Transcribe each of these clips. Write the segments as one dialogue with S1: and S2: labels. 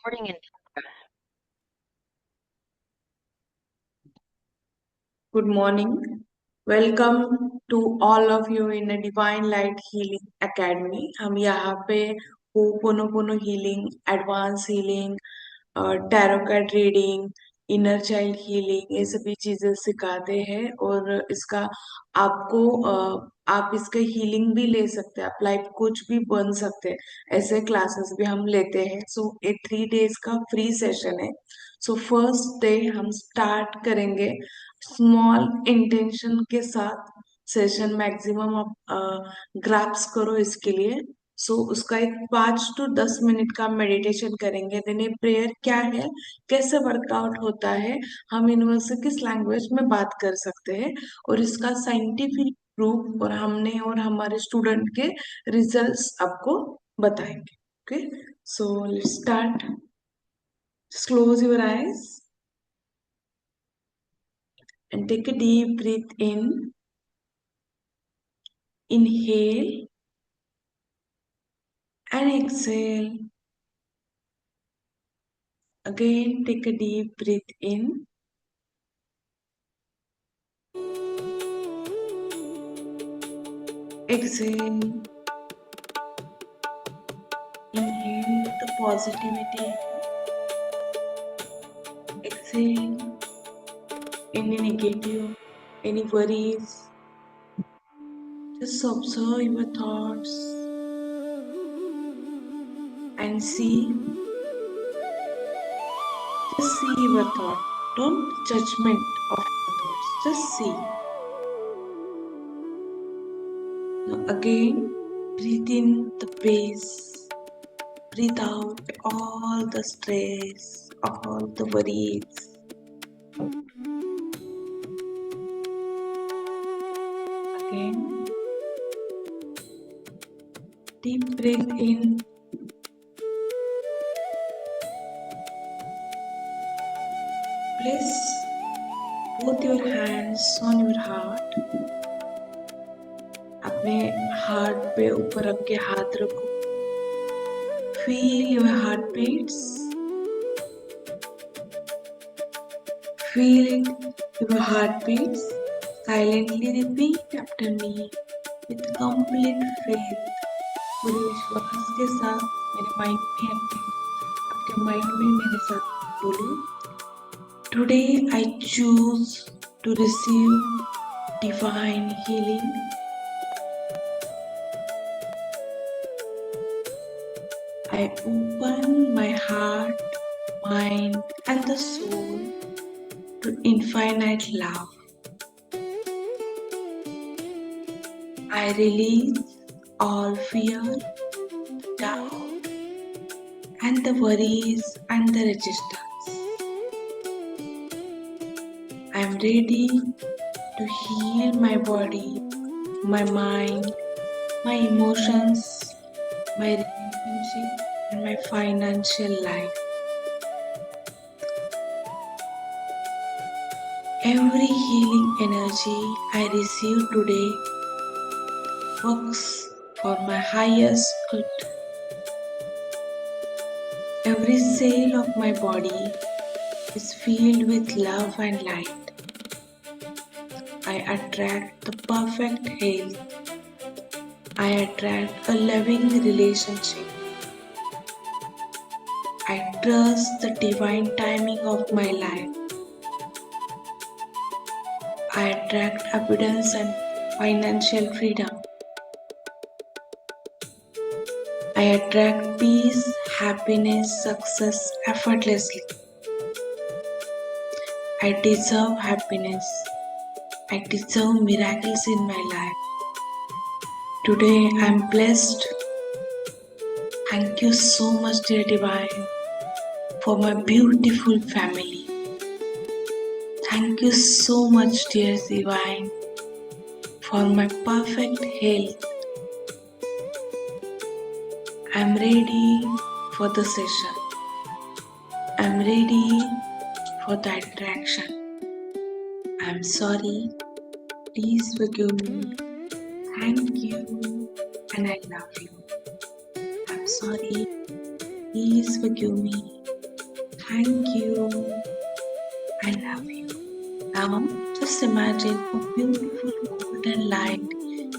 S1: Morning in
S2: Good morning. Welcome to all of you in a Divine Light Healing Academy. हम यहाँ पे ho'oponopono healing, advance healing, tarot card reading, inner child healing ये सभी चीजें सिखाते हैं और इसका आपको आप इसका हीलिंग भी ले सकते हैं, आप लाइफ कोच भी बन सकते हैं। ऐसे क्लासेस भी हम लेते हैं। सो ये 3 days का फ्री सेशन है। सो फर्स्ट डे हम स्टार्ट करेंगे स्मॉल इंटेंशन के साथ। सेशन मैक्सिमम आप ग्रैप्स करो इसके लिए। सो उसका एक 5 to 10 मिनट का मेडिटेशन करेंगे। देन ये प्रेयर क्या है, कैसे वर्कआउट होता है, हम यूनिवर्सल किस लैंग्वेज में बात कर सकते हैं और इसका साइंटिफिक प्रूफ और हमने और हमारे स्टूडेंट के रिजल्ट्स आपको बताएंगे। Okay, so let's start. Just close your eyes and take a deep breath in. Inhale and exhale. Again, take a deep breath in. Exhale. Inhale the positivity. Exhale any negative, any worries. Just observe your thoughts and see. Just see your thought. Don't judgment of your thoughts. Just see. Now again, breathe in the peace. Breathe out all the stress, all the worries. Again, deep breath in. Place both your hands on your heart. अपने heart पे ऊपर रख के हाथ रखो. Feel your heart beats. Feel it, your heart beats. Silently repeat after me with complete faith. पूरे विश्वास के साथ मेरे माइंड में आपके माइंड में मेरे साथ बोलो. Today I choose to receive divine healing. I open my heart, mind, and the soul to infinite love. I release all fear, doubt, and the worries and the resistance. I am ready to heal my body, my mind, my emotions, my relationship, and my financial life. Every healing energy I receive today works for my highest good. Every cell of my body is filled with love and light. I attract the perfect health. I attract a loving relationship. I trust the divine timing of my life. I attract abundance and financial freedom. I attract peace, happiness, success effortlessly. I deserve happiness. I deserve miracles in my life. Today I am blessed. Thank you so much, dear Divine, for my beautiful family. Thank you so much, dear Divine, for my perfect health. I am ready for the session. I am ready for the attraction. I am sorry. Please forgive me. Thank you and I love you. I'm sorry. Please forgive me Thank you. I love you. Now, just imagine a beautiful golden light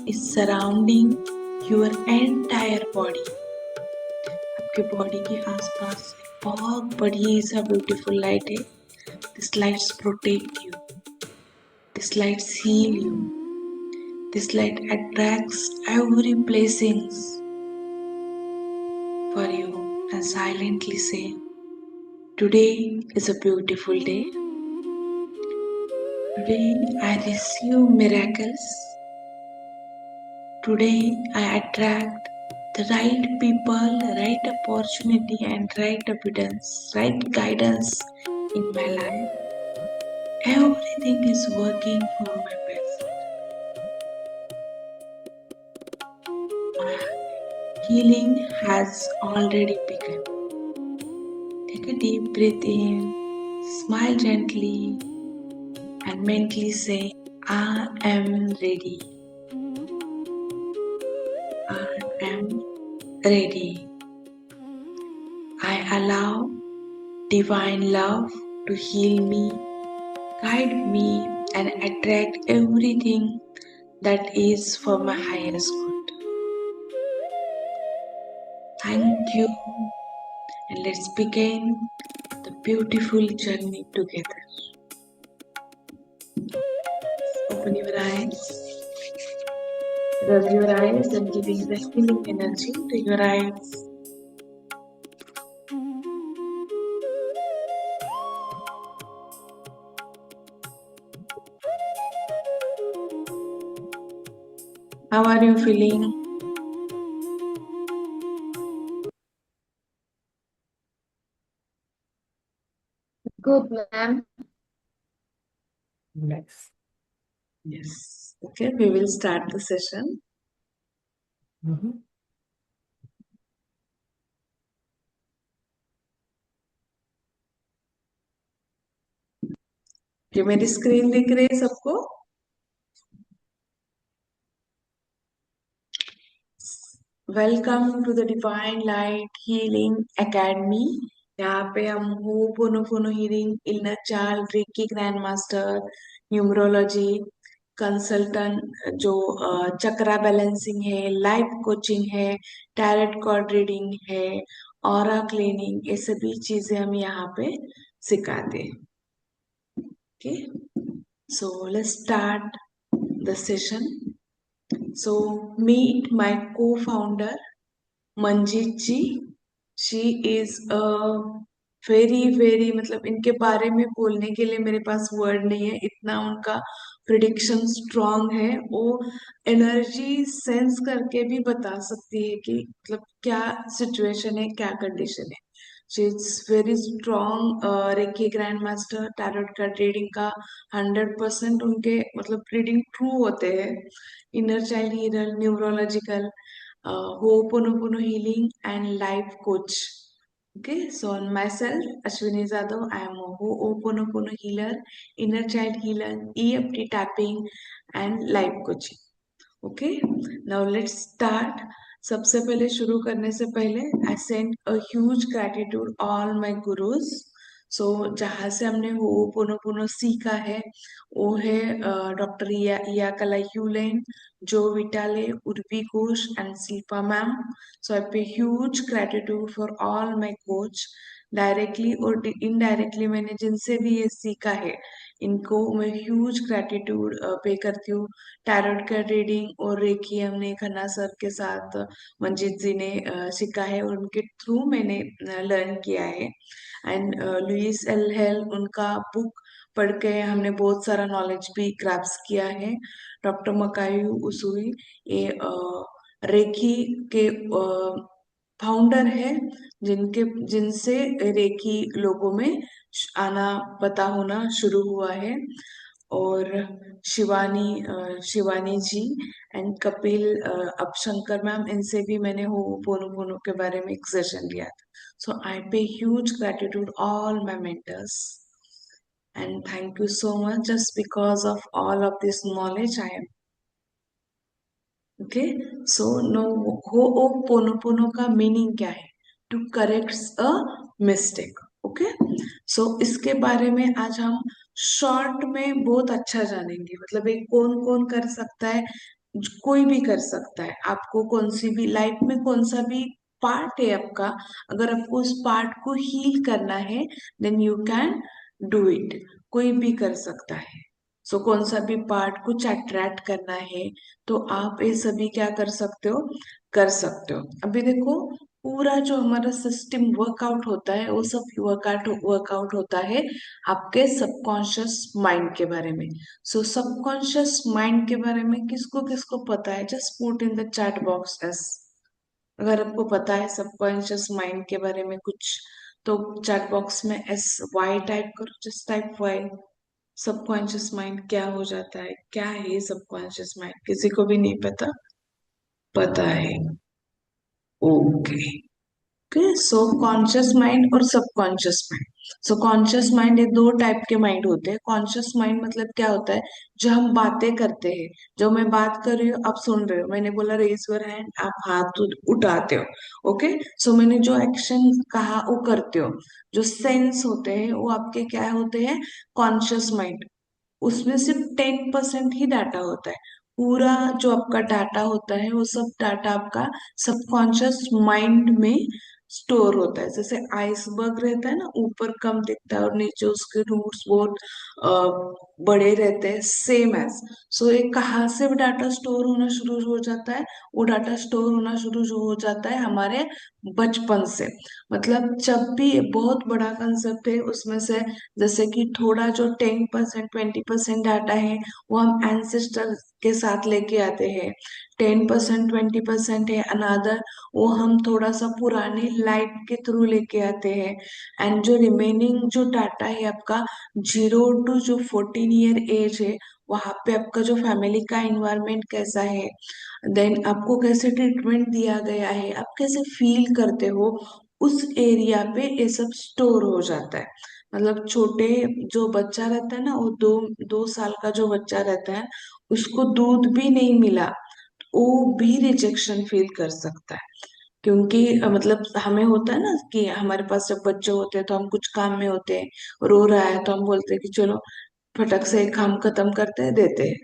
S2: is surrounding your entire body. आपके body के आसपास एक बहुत बड़ी सा beautiful light है. This lights protect you. This lights heal you. This light attracts every blessings for you and silently say, today is a beautiful day. Today I receive miracles. Today I attract the right people, right opportunity, and right evidence, right guidance in my life. Everything is working for my best. My healing has already begun. Take a deep breath in, smile gently, and mentally say, I am ready. I am ready. I allow divine love to heal me, guide me, and attract everything that is for my highest good. Thank you, and let's begin the beautiful journey together. Open your eyes, rub your eyes, and giving the healing energy to your eyes. How are you feeling?
S1: Good, ma'am.
S3: Nice.
S2: Yes. Okay, we will start the session.
S3: Mhm.
S2: क्या मेरी screen दिख रही है सबको? Welcome to the divine light healing academy. यहाँ पे हम ho'oponopono healing, inner child, reiki grand master, numerology, consultant जो चक्रा बैलेंसिंग है, लाइफ कोचिंग है, टैरेट कार्ड रीडिंग है, ऑरा क्लीनिंग, ये सभी चीजें हम यहाँ पे सिखाते हैं. Okay, so let's start the session. So meet my co-founder Manjeet ji. She is a very मतलब इनके बारे में बोलने के लिए मेरे पास वर्ड नहीं है. इतना उनका प्रिडिक्शन स्ट्रांग है. वो एनर्जी सेंस करके भी बता सकती है कि मतलब क्या सिचुएशन है, क्या कंडीशन है. She is very strong recce grand master. Tarot card reading का 100% उनके मतलब रीडिंग ट्रू होते हैं. Inner child healer, neurological, Ho'oponopono healing and life coach. Okay, so on myself, Ashwini Zadav, I am a Ho'oponopono healer, inner child healer, EFT tapping, and life coaching. Okay, now let's start. सबसे पहले शुरू करने से पहले I send a huge gratitude all my gurus. So जहाँ से हमने ho'oponopono सीखा है वो है डॉक्टर इयाकला ह्यूलेन, जो विटाले, Urvi Ghosh and Shilpa ma'am. So I pay huge gratitude for all my coach. Directly और इनडायरेक्टली मैंने जिनसे भी ये सीखा है इनको मैं ह्यूज ग्रैटिट्यूड पे करती हूँ. टैरोट का रीडिंग और रेकी हमने खन्ना सर के साथ मंजीत जी ने सीखा है और उनके थ्रू मैंने लर्न किया है. एंड लुइस एल हेल, उनका बुक पढ़ के हमने बहुत सारा नॉलेज भी ग्रैप्स किया है. डॉक्टर मकायू उसुई, ये रेकी के फाउंडर है, जिनसे रेकी लोगों में आना पता होना शुरू हुआ है. और शिवानी जी एंड कपिल अपशंकर मैम, इनसे भी मैंने हो पोनो के बारे में एक सेशन लिया था. So I pay huge gratitude all my mentors and thank you so much. Just because of all of this knowledge I am okay. So no, ho'oponopono का मीनिंग क्या है? To correct a mistake. Okay. So इसके बारे में आज हम short में बहुत अच्छा जानेंगे, मतलब ये कौन कौन कर सकता है। कोई भी कर सकता है, आपको कौन सी भी लाइफ में कौन सा भी पार्ट है आपका, अगर आपको उस पार्ट को हील करना है then you can do it. कोई भी कर सकता है। सो कौन सा भी पार्ट कुछ अट्रैक्ट करना है तो आप ये सभी क्या कर सकते हो, कर सकते हो। अभी देखो, पूरा जो हमारा सिस्टम वर्कआउट होता है वो सब वर्कआउट वर्कआउट होता है आपके सबकॉन्शियस माइंड के बारे में। सो सबकॉन्शियस माइंड के बारे में किसको किसको पता है, just put in the chat box S. अगर आपको पता है सबकॉन्शियस माइंड के बारे में कुछ, तो चैट बॉक्स में एस वाई टाइप करो, just type Y. Subconscious mind क्या हो जाता है, क्या है सबकॉन्शियस माइंड, किसी को भी नहीं पता, पता है। Okay. Okay, so conscious mind और subconscious mind. So conscious mind, ये दो टाइप के माइंड होते हैं। कॉन्शियस माइंड मतलब क्या होता है, जो हम बातें करते हैं, जो मैं बात कर रही हूँ आप सुन रहे हो, मैंने बोला रेज योर हैंड, आप हाथ उठाते हो। ओके। सो मैंने जो एक्शन कहा वो करते हो। जो सेंस होते हैं वो आपके क्या होते हैं, कॉन्शियस माइंड। उसमें सिर्फ 10% ही डाटा होता है। पूरा जो आपका डाटा होता है वो सब डाटा आपका सबकॉन्शियस माइंड में स्टोर होता है। जैसे आइसबर्ग रहता है ना, ऊपर कम दिखता है और नीचे उसके रूट्स बहुत बड़े रहते हैं, सेम एज। सो ये कहाँ से भी डाटा स्टोर होना शुरू हो जाता है, वो डाटा स्टोर होना शुरू जो हो जाता है हमारे बचपन से। मतलब जब भी, ये बहुत बड़ा कंसेप्ट है उसमें से, जैसे कि थोड़ा जो 10% 20% डाटा है वो हम एंसेस्टर के साथ लेके आते हैं। 10% 20% है अनादर, वो हम थोड़ा सा पुराने लाइफ के थ्रू लेके आते हैं। एंड जो रिमेनिंग जो डाटा है आपका 0 to जो 14 ईयर एज है, वहां पे आपका जो फैमिली का इन्वायरमेंट कैसा है, देन आपको कैसे ट्रीटमेंट दिया गया है, आप कैसे फील करते हो, उस एरिया पे ये सब स्टोर हो जाता है। मतलब छोटे जो बच्चा रहता है ना, वो 2 2 साल का जो बच्चा रहता है, उसको दूध भी नहीं मिला वो भी रिजेक्शन फील कर सकता है। क्योंकि मतलब हमें होता है ना कि हमारे पास जब बच्चे होते हैं तो हम कुछ काम में होते हैं, रो रहा है तो हम बोलते हैं कि चलो फटक से एक काम खत्म करते हैं, देते हैं।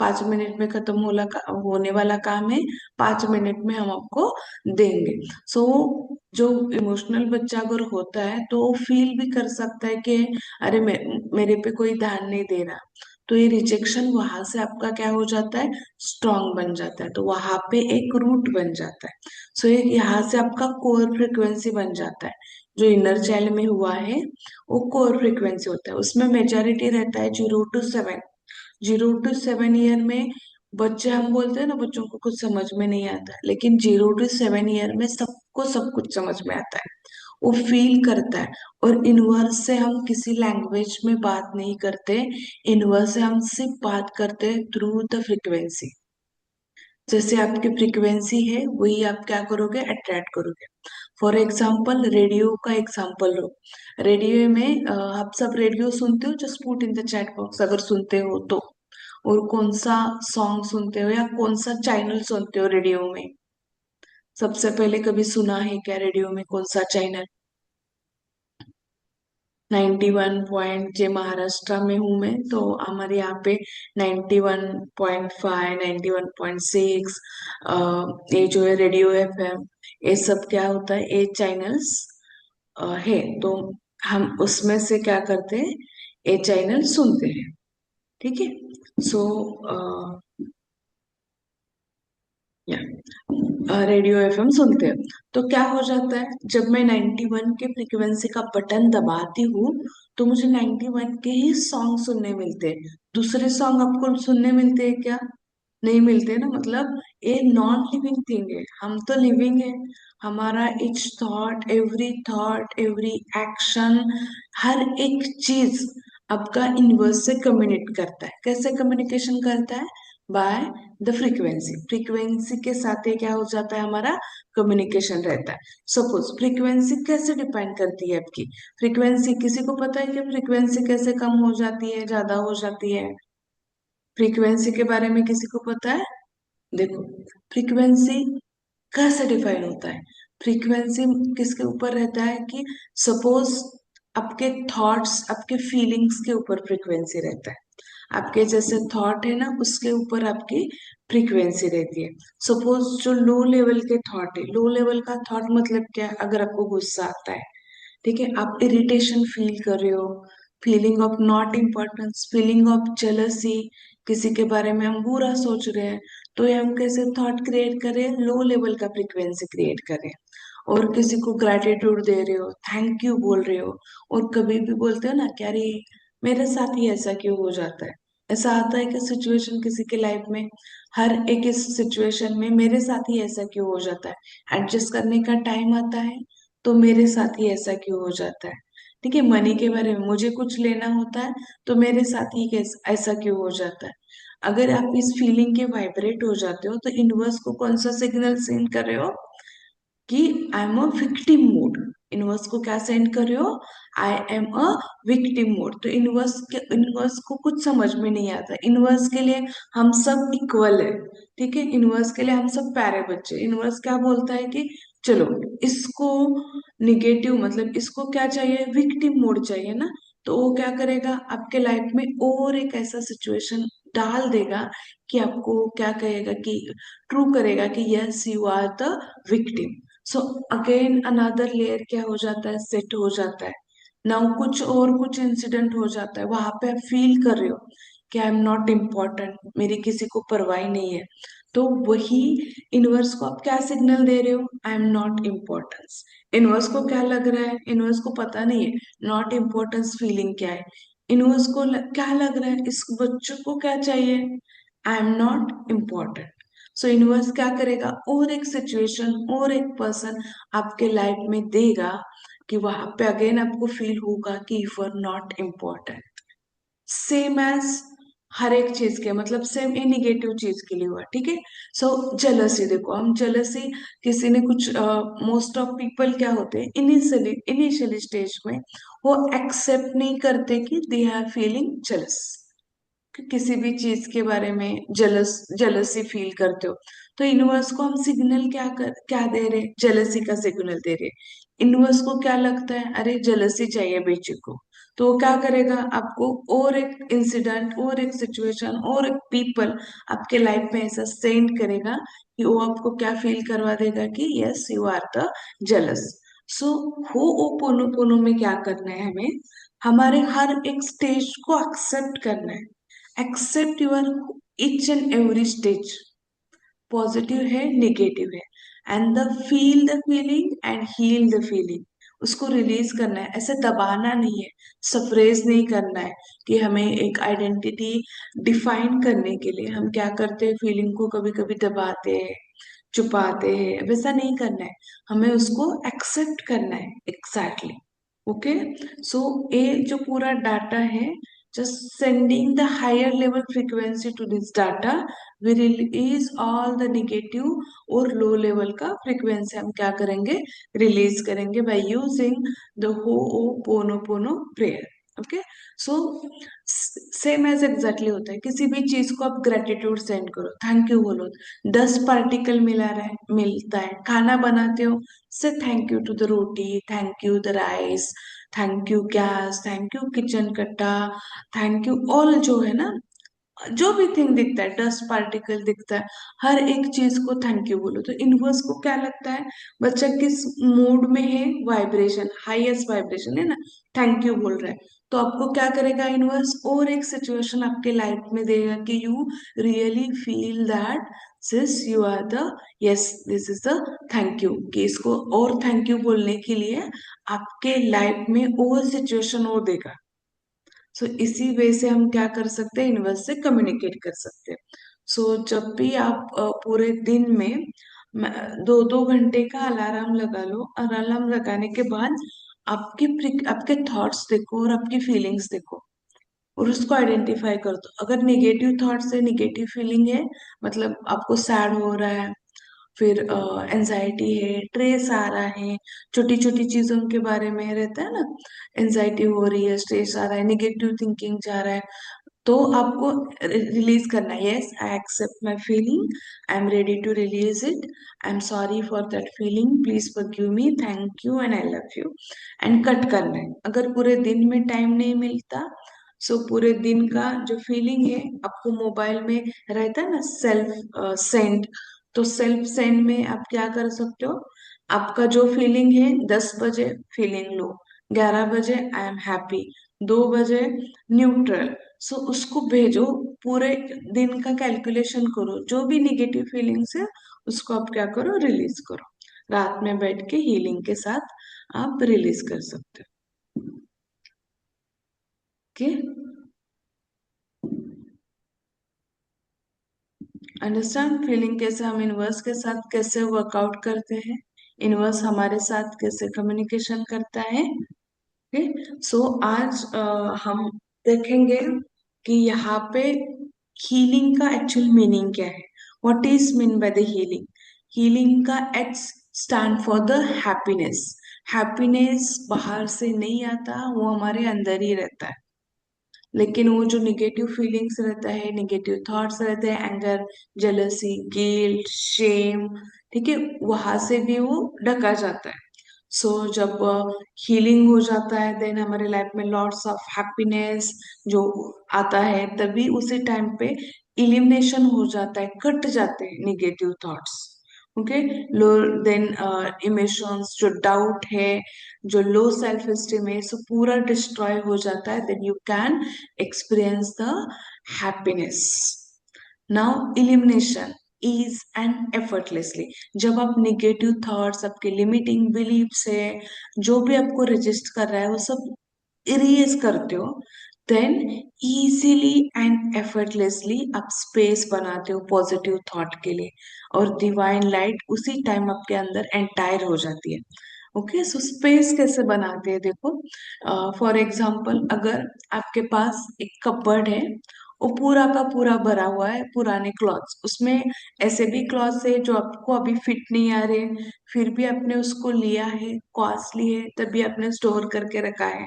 S2: 5 मिनट में खत्म होने वाला काम है, 5 मिनट में हम आपको देंगे। सो जो इमोशनल बच्चा अगर होता है तो वो फील भी कर सकता है कि अरे मेरे पे कोई ध्यान नहीं दे रहा। तो ये रिजेक्शन वहां से आपका क्या हो जाता है, स्ट्रांग बन जाता है, तो वहां पे एक रूट बन जाता है। सो ये यहाँ से आपका कोर फ्रिक्वेंसी बन जाता है। जो इनर चाइल्ड में हुआ है वो कोर फ्रिक्वेंसी होता है, उसमें मेजॉरिटी रहता है 0 to 7। 0 to 7 ईयर में बच्चे, हम बोलते हैं ना बच्चों को कुछ समझ में नहीं आता, लेकिन 0 to 7 ईयर में सबको सब कुछ समझ में आता है, वो फील करता है। और इनवर्स से हम किसी लैंग्वेज में बात नहीं करते, इनवर्स से हम सिर्फ बात करते हैं थ्रू द फ्रिक्वेंसी। जैसे आपकी फ्रीक्वेंसी है वही आप क्या करोगे, अट्रैक्ट करोगे। फॉर एग्जाम्पल रेडियो का एग्जाम्पल लो। रेडियो में आप सब रेडियो सुनते हो, just put in the chat box अगर सुनते हो तो। और कौन सा सॉन्ग सुनते हो या कौन सा चैनल सुनते हो रेडियो में, सबसे पहले कभी सुना है क्या रेडियो में कौन सा चैनल? 91 पॉइंट, जे महाराष्ट्र में हूँ मैं तो हमारे यहाँ पे 91.5 91.6, ये जो है रेडियो एफएम, ये सब क्या होता है, ये चैनल्स है। तो हम उसमें से क्या करते हैं, ये चैनल सुनते हैं। ठीक है। सो रेडियो एफएम सुनते हैं। तो क्या हो जाता है, जब मैं 91 के फ्रीक्वेंसी का बटन दबाती हूँ तो मुझे 91 के ही सॉन्ग सुनने मिलते हैं। दूसरे सॉन्ग आपको सुनने मिलते हैं क्या? नहीं मिलते ना। मतलब ये नॉन लिविंग थिंग है, हम तो लिविंग है। हमारा इच थॉट एवरी एक्शन, हर एक चीज आपका यूनिवर्स से कम्युनिकेट करता है। कैसे कम्युनिकेशन करता है? By the frequency. फ्रीक्वेंसी के साथ ये क्या हो जाता है, हमारा कम्युनिकेशन रहता है। सपोज फ्रीक्वेंसी कैसे डिपेंड करती है आपकी, फ्रीक्वेंसी किसी को पता है कि फ्रीक्वेंसी कैसे कम हो जाती है, ज्यादा हो जाती है? फ्रीक्वेंसी के बारे में किसी को पता है? देखो, फ्रीक्वेंसी कैसे डिफाइन होता है, फ्रीक्वेंसी किसके ऊपर रहता है कि सपोज आपके थॉट्स, आपके फीलिंग्स के ऊपर फ्रीक्वेंसी रहता है। आपके जैसे थॉट है ना, उसके ऊपर आपकी फ्रीक्वेंसी रहती है। सपोज जो लो लेवल के थॉट है, लो लेवल का थॉट मतलब क्या है? अगर आपको गुस्सा आता है, ठीक है, आप इरिटेशन फील कर रहे हो, feeling of not importance, feeling of jealousy, किसी के बारे में हम बुरा सोच रहे हैं, तो ये हम कैसे थॉट क्रिएट करें? लो लेवल का फ्रीक्वेंसी क्रिएट करें। और किसी को ग्रैटिट्यूड दे रहे हो, थैंक यू बोल रहे हो, और कभी भी बोलते हो ना कि अरे मेरे साथ ही ऐसा क्यों हो जाता है। ऐसा आता है कि सिचुएशन किसी के लाइफ में, हर एक इस सिचुएशन में मेरे साथ ही ऐसा क्यों हो जाता है, एडजस्ट करने का टाइम आता है तो मेरे साथ ही ऐसा क्यों हो जाता है। ठीक है, मनी के बारे में मुझे कुछ लेना होता है तो मेरे साथ ही ऐसा क्यों हो जाता है। अगर आप इस फीलिंग के वाइब्रेट हो जाते हो तो यूनिवर्स को कौन सा सिग्नल सेंड कर रहे हो? कि I am a victim mode. Universe को क्या सेंड कर रहे हो? I am a victim mode. तो यूनिवर्स को कुछ समझ में नहीं आता। यूनिवर्स के लिए हम सब इक्वल है। ठीक है, यूनिवर्स के लिए हम सब प्यारे बच्चे। यूनिवर्स क्या बोलता है कि चलो इसको निगेटिव, मतलब इसको क्या चाहिए? विक्टिम मोड चाहिए ना। तो वो क्या करेगा? आपके लाइफ में और एक ऐसा सिचुएशन डाल देगा कि आपको क्या कहेगा कि ट्रू करेगा कि yes you are the victim. So again another layer क्या हो जाता है? सेट हो जाता है। नाउ कुछ और कुछ इंसिडेंट हो जाता है, वहां पे आप फील कर रहे हो कि आई एम नॉट इम्पोर्टेंट, मेरी किसी को परवाह नहीं है। तो वही यूनिवर्स को आप क्या सिग्नल दे रहे हो? I am not importance. Universe को क्या लग रहा है? यूनिवर्स को पता नहीं है नॉट इम्पोर्टेंस फीलिंग क्या है। यूनिवर्स को क्या लग रहा है? इस बच्चों को क्या चाहिए? I am not important. So universe क्या करेगा? और एक सिचुएशन और एक पर्सन आपके लाइफ में देगा कि वहां पे अगेन आपको फील होगा कि you are not important. Same as हर एक चीज के, मतलब सेम ए निगेटिव चीज के लिए हुआ। ठीक है, सो जेलसी देखो, हम जेलसी किसी ने कुछ, मोस्ट ऑफ पीपल क्या होते हैं इनिशियली इनिशियली स्टेज में वो एक्सेप्ट नहीं करते कि दे आर फीलिंग जेलस। कि किसी भी चीज के बारे में जलसी फील करते हो तो यूनिवर्स को हम सिग्नल क्या दे रहे? जेलसी का सिग्नल दे रहे। यूनिवर्स को क्या लगता है? अरे जेलसी चाहिए बेची को। तो वो क्या करेगा? आपको और एक इंसिडेंट और एक सिचुएशन और एक पीपल आपके लाइफ में ऐसा सेंड करेगा कि वो आपको क्या फील करवा देगा कि yes you are the jealous. So हो ओ पोनो पोनो में क्या करना है हमें? हमारे हर एक स्टेज को एक्सेप्ट करना है। Accept your each and every stage, positive है नेगेटिव है, and the feel the feeling and heal the feeling. उसको रिलीज करना है, ऐसे दबाना नहीं है, सप्रेस नहीं करना है। कि हमें एक आइडेंटिटी डिफाइन करने के लिए हम क्या करते हैं? फीलिंग को कभी कभी दबाते हैं, छुपाते हैं, वैसा नहीं करना है। हमें उसको एक्सेप्ट करना है एग्जैक्टली। ओके, सो ये जो पूरा डाटा है, just sending the higher level frequency to this data, we release all the negative और लो लेवल का फ्रीक्वेंसी हम क्या करेंगे? रिलीज करेंगे by using the ho'oponopono prayer. Okay, so same as exactly होता है। किसी भी चीज को आप ग्रेटिट्यूड सेंड करो, थैंक यू बोलो, 10 पार्टिकल मिला रहा है, मिलता है। खाना बनाते हो, से thank you to the roti, thank you the rice, thank you gas, thank you kitchen katta, thank you all, जो है ना, जो भी थिंग दिखता है, 10 पार्टिकल दिखता है, हर एक चीज को थैंक यू बोलो। तो यूनिवर्स को क्या लगता है? बच्चा किस मूड में है? वाइब्रेशन, हाईएस्ट वाइब्रेशन है ना, थैंक यू बोल रहा है। तो आपको क्या करेगा यूनिवर्स? और एक सिचुएशन आपके लाइफ में देगा कि you really feel that this you are the, yes this is the thank you. कि इसको और थैंक यू बोलने के लिए आपके लाइफ में और सिचुएशन और देगा। सो इसी वे से हम क्या कर सकते हैं? यूनिवर्स से कम्युनिकेट कर सकते हैं। सो जब भी आप पूरे दिन में 2-2 घंटे का अलार्म लगा लो, अलार्म लगाने के बाद आपके थॉट्स देखो और आपकी फीलिंग्स देखो और उसको आइडेंटिफाई कर दो। अगर निगेटिव थॉट्स है, निगेटिव फीलिंग है, मतलब आपको सैड हो रहा है, फिर एंजाइटी है, स्ट्रेस आ रहा है, छोटी छोटी चीजों के बारे में रहता है ना, एंजाइटी हो रही है, स्ट्रेस आ रहा है, निगेटिव थिंकिंग जा रहा है, तो आपको रिलीज करना है, yes I accept my feeling, I am ready to release it, I am sorry for that feeling, please forgive me, thank you and I love you, and cut करना है। अगर पूरे दिन में टाइम नहीं मिलता, सो पूरे दिन का जो फीलिंग है आपको मोबाइल में रहता है ना सेल्फ सेंड, तो सेल्फ सेंड में आप क्या कर सकते हो, आपका जो फीलिंग है 10 बजे फीलिंग लो, 11 बजे आई एम हैप्पी, 2 बजे न्यूट्रल, सो उसको भेजो। पूरे दिन का कैलकुलेशन करो, जो भी निगेटिव फीलिंग्स है उसको आप क्या करो, रिलीज करो। रात में बैठ के हीलिंग के साथ आप रिलीज कर सकते हो। ओके, अंडरस्टैंड फीलिंग कैसे हम इनवर्स के साथ कैसे वर्कआउट करते हैं, इनवर्स हमारे साथ कैसे कम्युनिकेशन करता है। ओके, सो आज हम देखेंगे कि यहाँ पे हीलिंग का एक्चुअल मीनिंग क्या है, what is mean by the healing. Healing का H stand for the happiness. Happiness बाहर से नहीं आता, वो हमारे अंदर ही रहता है। लेकिन वो जो निगेटिव फीलिंग्स रहता है, निगेटिव थॉट्स रहते हैं, एंगर, जेलसी, गिल्ट, शेम, ठीक है, वहां से भी वो ढका जाता है। सो जब हीलिंग हो जाता है देन हमारे लाइफ में लॉट्स ऑफ हैप्पीनेस जो आता है, तभी उसी टाइम पे इलिमिनेशन हो जाता है, कट जाते हैं निगेटिव थॉट्स। ओके, लो देन इमोशंस, जो डाउट है, जो लो सेल्फ एस्टीम है, सब पूरा डिस्ट्रॉय हो जाता है, then you can experience the happiness. Now elimination is and effortlessly, जब आप निगेटिव थॉट्स, आपके लिमिटिंग बिलीव्स है, जो भी आपको रजिस्ट कर रहा है वो सब इरेज करते हो, देन इजीली एंड एफर्टलेसली आप स्पेस बनाते हो पॉजिटिव थॉट के लिए, और डिवाइन लाइट उसी टाइम आपके अंदर एंटायर हो जाती है। ओके, सो स्पेस कैसे बनाते हैं देखो, फॉर एग्जाम्पल अगर आपके पास एक कपबोर्ड है, वो पूरा का पूरा भरा हुआ है पुराने क्लॉथ्स, उसमें ऐसे भी क्लॉथ्स है जो आपको अभी फिट नहीं आ रहे, फिर भी आपने उसको लिया है, कॉस्टली है, तभी आपने स्टोर करके रखा है।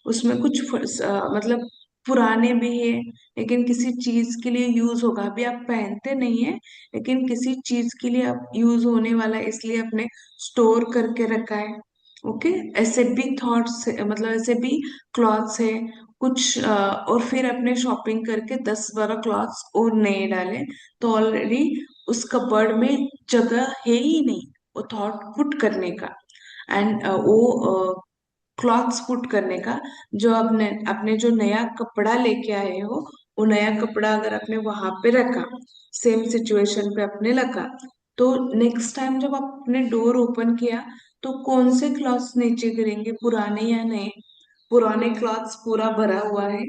S2: उसमें कुछ मतलब पुराने भी है, लेकिन किसी चीज के लिए यूज होगा, अभी आप पहनते नहीं है, लेकिन किसी चीज के लिए आप यूज होने वाला है, इसलिए आपने स्टोर करके रखा है। ओके, ऐसे भी थॉट्स मतलब ऐसे भी क्लॉथ्स है कुछ, और फिर अपने शॉपिंग करके 10-12 क्लॉथ्स और नए डाले, तो ऑलरेडी उस कपबोर्ड में जगह है ही नहीं वो थॉट पुट करने का, एंड वो क्लॉथ्स पुट करने का। जो आपने अपने जो नया कपड़ा लेके आए हो, वो नया कपड़ा अगर आपने वहां पे रखा, सेम सिचुएशन पे आपने रखा, तो नेक्स्ट टाइम जब आप अपने डोर ओपन किया, तो कौन से क्लॉथ्स नीचे गिरेंगे, पुराने या नए। पुराने क्लॉथ्स पूरा भरा हुआ है,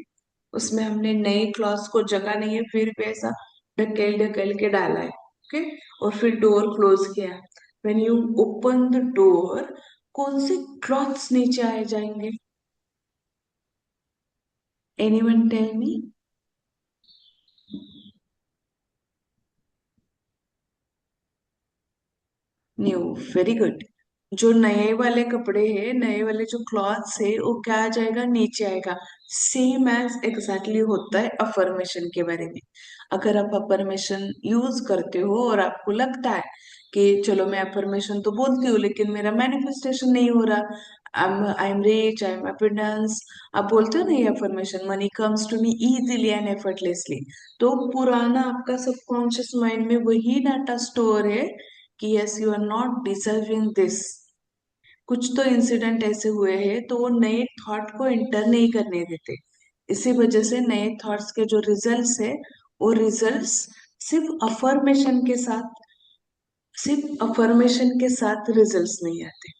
S2: उसमें हमने नए क्लॉथ्स को जगह नहीं है, फिर भी ऐसा ढकेल ढकेल के डाला है। ओके, और फिर डोर क्लोज किया, when you open the door, कौन से क्लॉथ्स नीचे आए जाएंगे, anyone tell me. New, very good. जो नए वाले कपड़े हैं, नए वाले जो क्लॉथ्स है, वो क्या आ जाएगा, नीचे आएगा। सेम एज एग्जैक्टली होता है अफर्मेशन के बारे में। अगर आप अफर्मेशन यूज करते हो और आपको लगता है कि चलो मैं अफर्मेशन तो बोलती हूँ लेकिन मेरा मैनिफेस्टेशन नहीं हो रहा, I am rich, I am abundance, आप बोलते हो ना ये affirmation, money comes to me easily and effortlessly, तो पुराना आपका सबकॉन्शियस माइंड में वही डाटा स्टोर है कि yes you are not deserving this. कुछ तो इंसिडेंट ऐसे हुए हैं तो वो नए थॉट को एंटर नहीं करने देते, इसी वजह से नए थॉट्स के जो रिजल्ट्स है, वो रिजल्ट्स सिर्फ अफर्मेशन के साथ, सिर्फ अफर्मेशन के साथ रिजल्ट्स नहीं आते।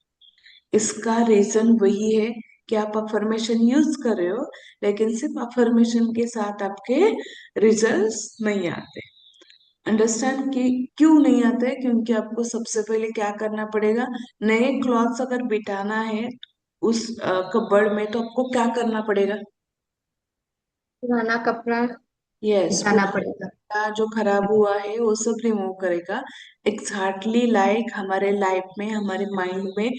S2: इसका रीजन वही है कि आप अफर्मेशन यूज कर रहे हो, लेकिन सिर्फ अफर्मेशन के साथ आपके रिजल्ट्स नहीं आते। अंडरस्टैंड कि क्यों नहीं आता है, क्योंकि आपको सबसे पहले क्या करना पड़ेगा, नए क्लॉथ्स अगर बिठाना है उस कपबोर्ड में, तो आपको क्या करना पड़ेगा,
S1: पुराना कपड़ा
S2: यस,
S1: हटाना पड़ेगा।
S2: पुराना जो खराब हुआ है वो सब रिमूव करेगा। एग्जैक्टली लाइक हमारे लाइफ में, हमारे माइंड में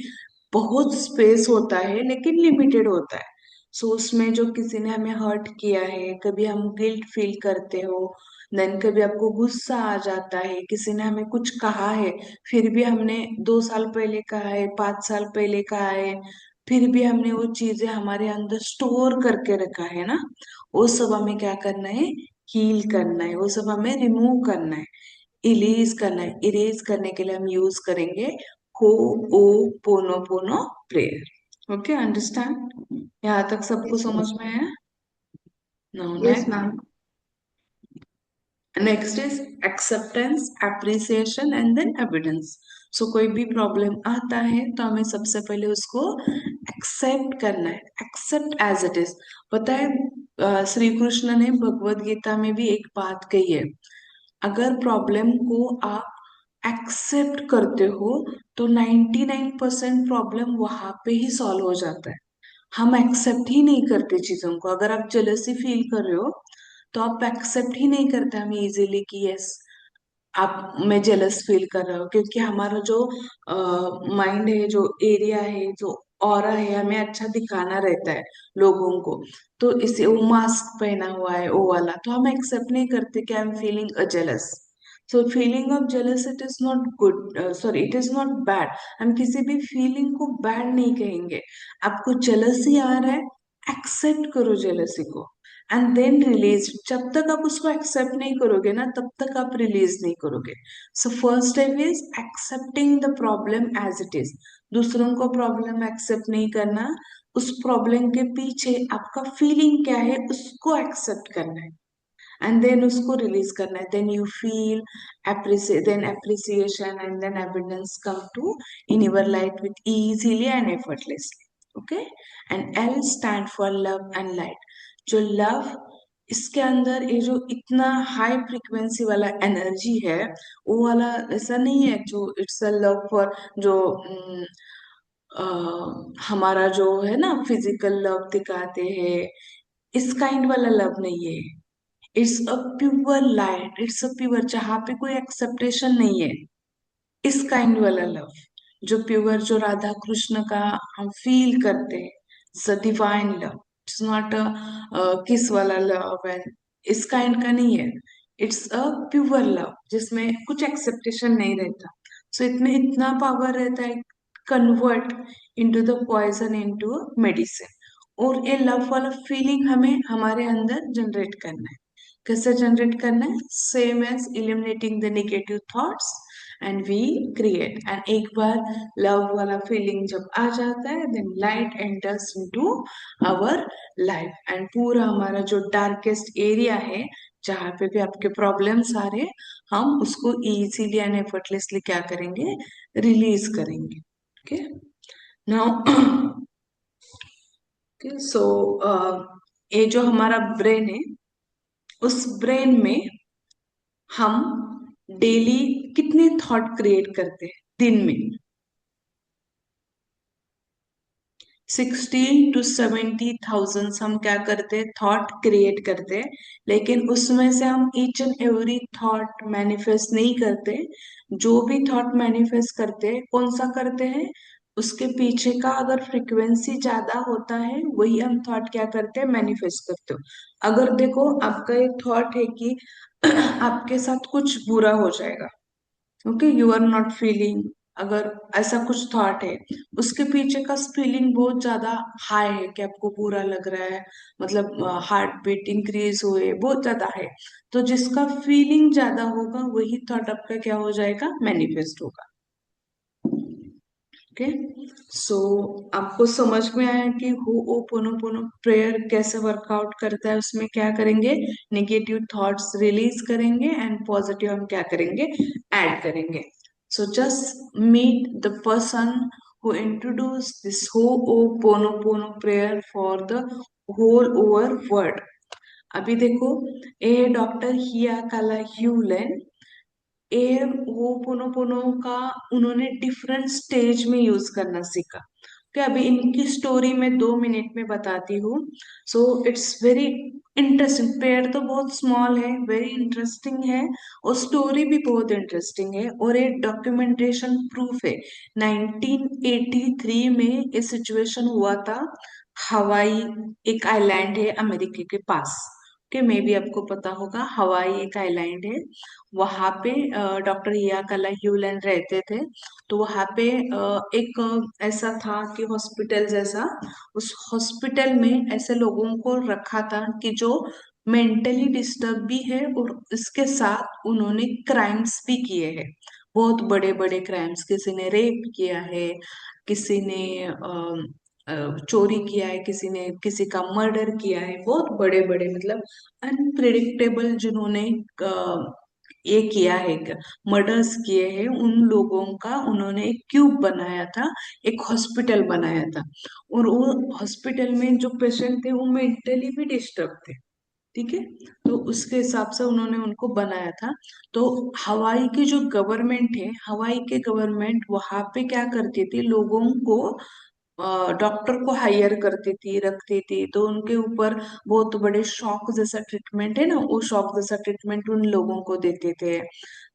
S2: बहुत स्पेस होता है लेकिन लिमिटेड होता है। सो उसमें जो किसी ने हमें हर्ट किया है, कभी हम गिल्ट फील करते हो, देन कभी आपको गुस्सा आ जाता है, किसी ने हमें कुछ कहा है, फिर भी हमने 2 साल पहले कहा है, 5 साल पहले कहा है, फिर भी हमने वो चीजें हमारे अंदर स्टोर करके रखा है ना, वो सब हमें क्या करना है, हील करना है, वो सब हमें रिमूव करना है, इरेज करना है। इरेज करने के लिए हम यूज करेंगे हो ओ पोनो पोनो प्रेयर। Okay, understand? यहाँ तक सबको
S1: यस
S2: समझ
S3: Yes.
S2: में आया? Now
S1: yes ma'am.
S2: Next is acceptance, appreciation and then evidence. So कोई भी प्रॉब्लम आता है तो हमें सबसे पहले उसको एक्सेप्ट करना है, एक्सेप्ट एज इट इज। पता है श्री कृष्ण ने भगवत गीता में भी एक बात कही है, अगर प्रॉब्लम को आप एक्सेप्ट करते हो तो 99% प्रॉब्लम वहां पे ही सॉल्व हो जाता है। हम एक्सेप्ट ही नहीं करते चीजों को। अगर आप जेलसी फील कर रहे हो तो आप एक्सेप्ट ही नहीं करते हमें इजीली कि यस, आप मैं जेलस फील कर रहा हूँ, क्योंकि हमारा जो माइंड है, जो एरिया है, जो ऑरा है, हमें अच्छा दिखाना रहता है लोगों को। तो इसे वो मास्क पहना हुआ है वो वाला, तो हम एक्सेप्ट नहीं करते कि I am feeling a jealous. So feeling of jealous it is not good, sorry it is not bad. हम किसी भी फीलिंग को बैड नहीं कहेंगे। आपको जेलसी आ रहा है, एक्सेप्ट करो जेलसी को एंड देन रिलीज। जब तक आप उसको एक्सेप्ट नहीं करोगे ना, तब तक आप रिलीज नहीं करोगे। So first step is accepting the problem as it is. दूसरों को प्रॉब्लम एक्सेप्ट नहीं करना, उस प्रॉब्लम के पीछे आपका फीलिंग क्या है उसको एक्सेप्ट करना है एंड देन उसको रिलीज करना है। Then you feel appreciate, then appreciation and then abundance come to in your life with easily and effortlessly. Okay, and L stand for love and light. जो love, इसके अंदर ये जो इतना हाई फ्रीक्वेंसी वाला एनर्जी है, वो वाला ऐसा नहीं है जो इट्स अ लव फॉर जो हमारा जो है ना फिजिकल लव दिखाते हैं, इस काइंड वाला लव नहीं है। It's a pure light, it's a pure, जहाँ पे कोई एक्सेप्टेशन नहीं है, इस काइंड वाला लव, जो प्योर, जो राधा कृष्ण का हम फील करते हैं, it's a divine love. It's not a किस वाला लव एंड इस काइंड का नहीं है। इट्स अ प्योर लव जिसमें कुछ एक्सेप्टेशन नहीं रहता। सो इसमें इतना पावर रहता है, convert into the poison into medicine. और ये लव वाला फीलिंग हमें हमारे अंदर जनरेट करना है। कैसे जनरेट करना है? Same as eliminating the negative thoughts and we create. And एक बार लव वाला फीलिंग जब आ जाता है, then light enters into our life and पूरा हमारा जो डार्केस्ट एरिया है, जहाँ पे भी आपके प्रॉब्लम्स आ रहे हैं, हम उसको इजीली एंड एफर्टलेसली क्या करेंगे, रिलीज करेंगे। ओके, नाउ सो ये जो हमारा ब्रेन है, उस ब्रेन में हम डेली कितने थॉट क्रिएट करते हैं दिन में? 60 to 70 थाउजेंड हम क्या करते हैं, थॉट क्रिएट करते हैं। लेकिन उसमें से हम each and every thought manifest नहीं करते। जो भी थॉट मैनिफेस्ट करते हैं, कौन सा करते हैं, उसके पीछे का अगर फ्रिक्वेंसी ज्यादा होता है, वही हम थॉट क्या करते हैं, मैनिफेस्ट करते हो। अगर देखो आपका एक थॉट है कि आपके साथ कुछ बुरा हो जाएगा, okay, you are not feeling, अगर ऐसा कुछ थॉट है, उसके पीछे का फीलिंग बहुत ज्यादा हाई है कि आपको बुरा लग रहा है, मतलब हार्ट बीट इंक्रीज हुए बहुत ज्यादा है, तो जिसका फीलिंग ज्यादा होगा वही थॉट आपका क्या हो जाएगा, मैनिफेस्ट होगा। ओके, सो आपको समझ में आया कि ho'oponopono prayer कैसे वर्कआउट करता है? उसमें क्या करेंगे, नेगेटिव थॉट्स रिलीज करेंगे एंड पॉजिटिव हम क्या करेंगे, ऐड करेंगे। So just meet the person who introduced this Ho'oponopono prayer for the whole over world. अभी देखो, ए डॉक्टर हिया काला ह्यूलेन, ए वो पोनो पोनो का उन्होंने डिफरेंट स्टेज में यूज करना सीखा। तो अभी इनकी स्टोरी मैं 2 मिनट में बताती हूँ। So it's very interesting. पेड़ तो बहुत स्मॉल है, वेरी इंटरेस्टिंग है, और स्टोरी भी बहुत इंटरेस्टिंग है, और ये डॉक्यूमेंटेशन प्रूफ है। 1983 में ये सिचुएशन हुआ था। हवाई एक आइलैंड है अमेरिका के पास। कि मे भी आपको पता होगा, हवाई एक आइलैंड है। वहां पे डॉक्टर हियाकाला ह्यूलन रहते थे। तो वहां पे एक ऐसा था कि हॉस्पिटल जैसा, उस हॉस्पिटल में ऐसे लोगों को रखा था कि जो मेंटली डिस्टर्ब भी है, और इसके साथ उन्होंने क्राइम्स भी किए हैं। बहुत बड़े बड़े क्राइम्स, किसी ने रेप किया है, किसी ने चोरी किया है, किसी ने किसी का मर्डर किया है, बहुत बड़े बड़े मतलब अनप्रिडिक्टेबल जिन्होंने ये किया है, मर्डर्स किए हैं, उन लोगों का उन्होंने एक क्यूब बनाया था, एक हॉस्पिटल बनाया था। और वो हॉस्पिटल में जो पेशेंट थे वो मेंटली भी डिस्टर्ब थे। ठीक है। तो उसके हिसाब से उन्होंने उनको बनाया था। तो हवाई की जो गवर्नमेंट है, हवाई के गवर्नमेंट वहां पे क्या करती थी, लोगों को डॉक्टर को हायर करती थी, रखती थी, तो उनके ऊपर बहुत बड़े शॉक जैसा ट्रीटमेंट है ना, वो शॉक जैसा ट्रीटमेंट उन लोगों को देते थे।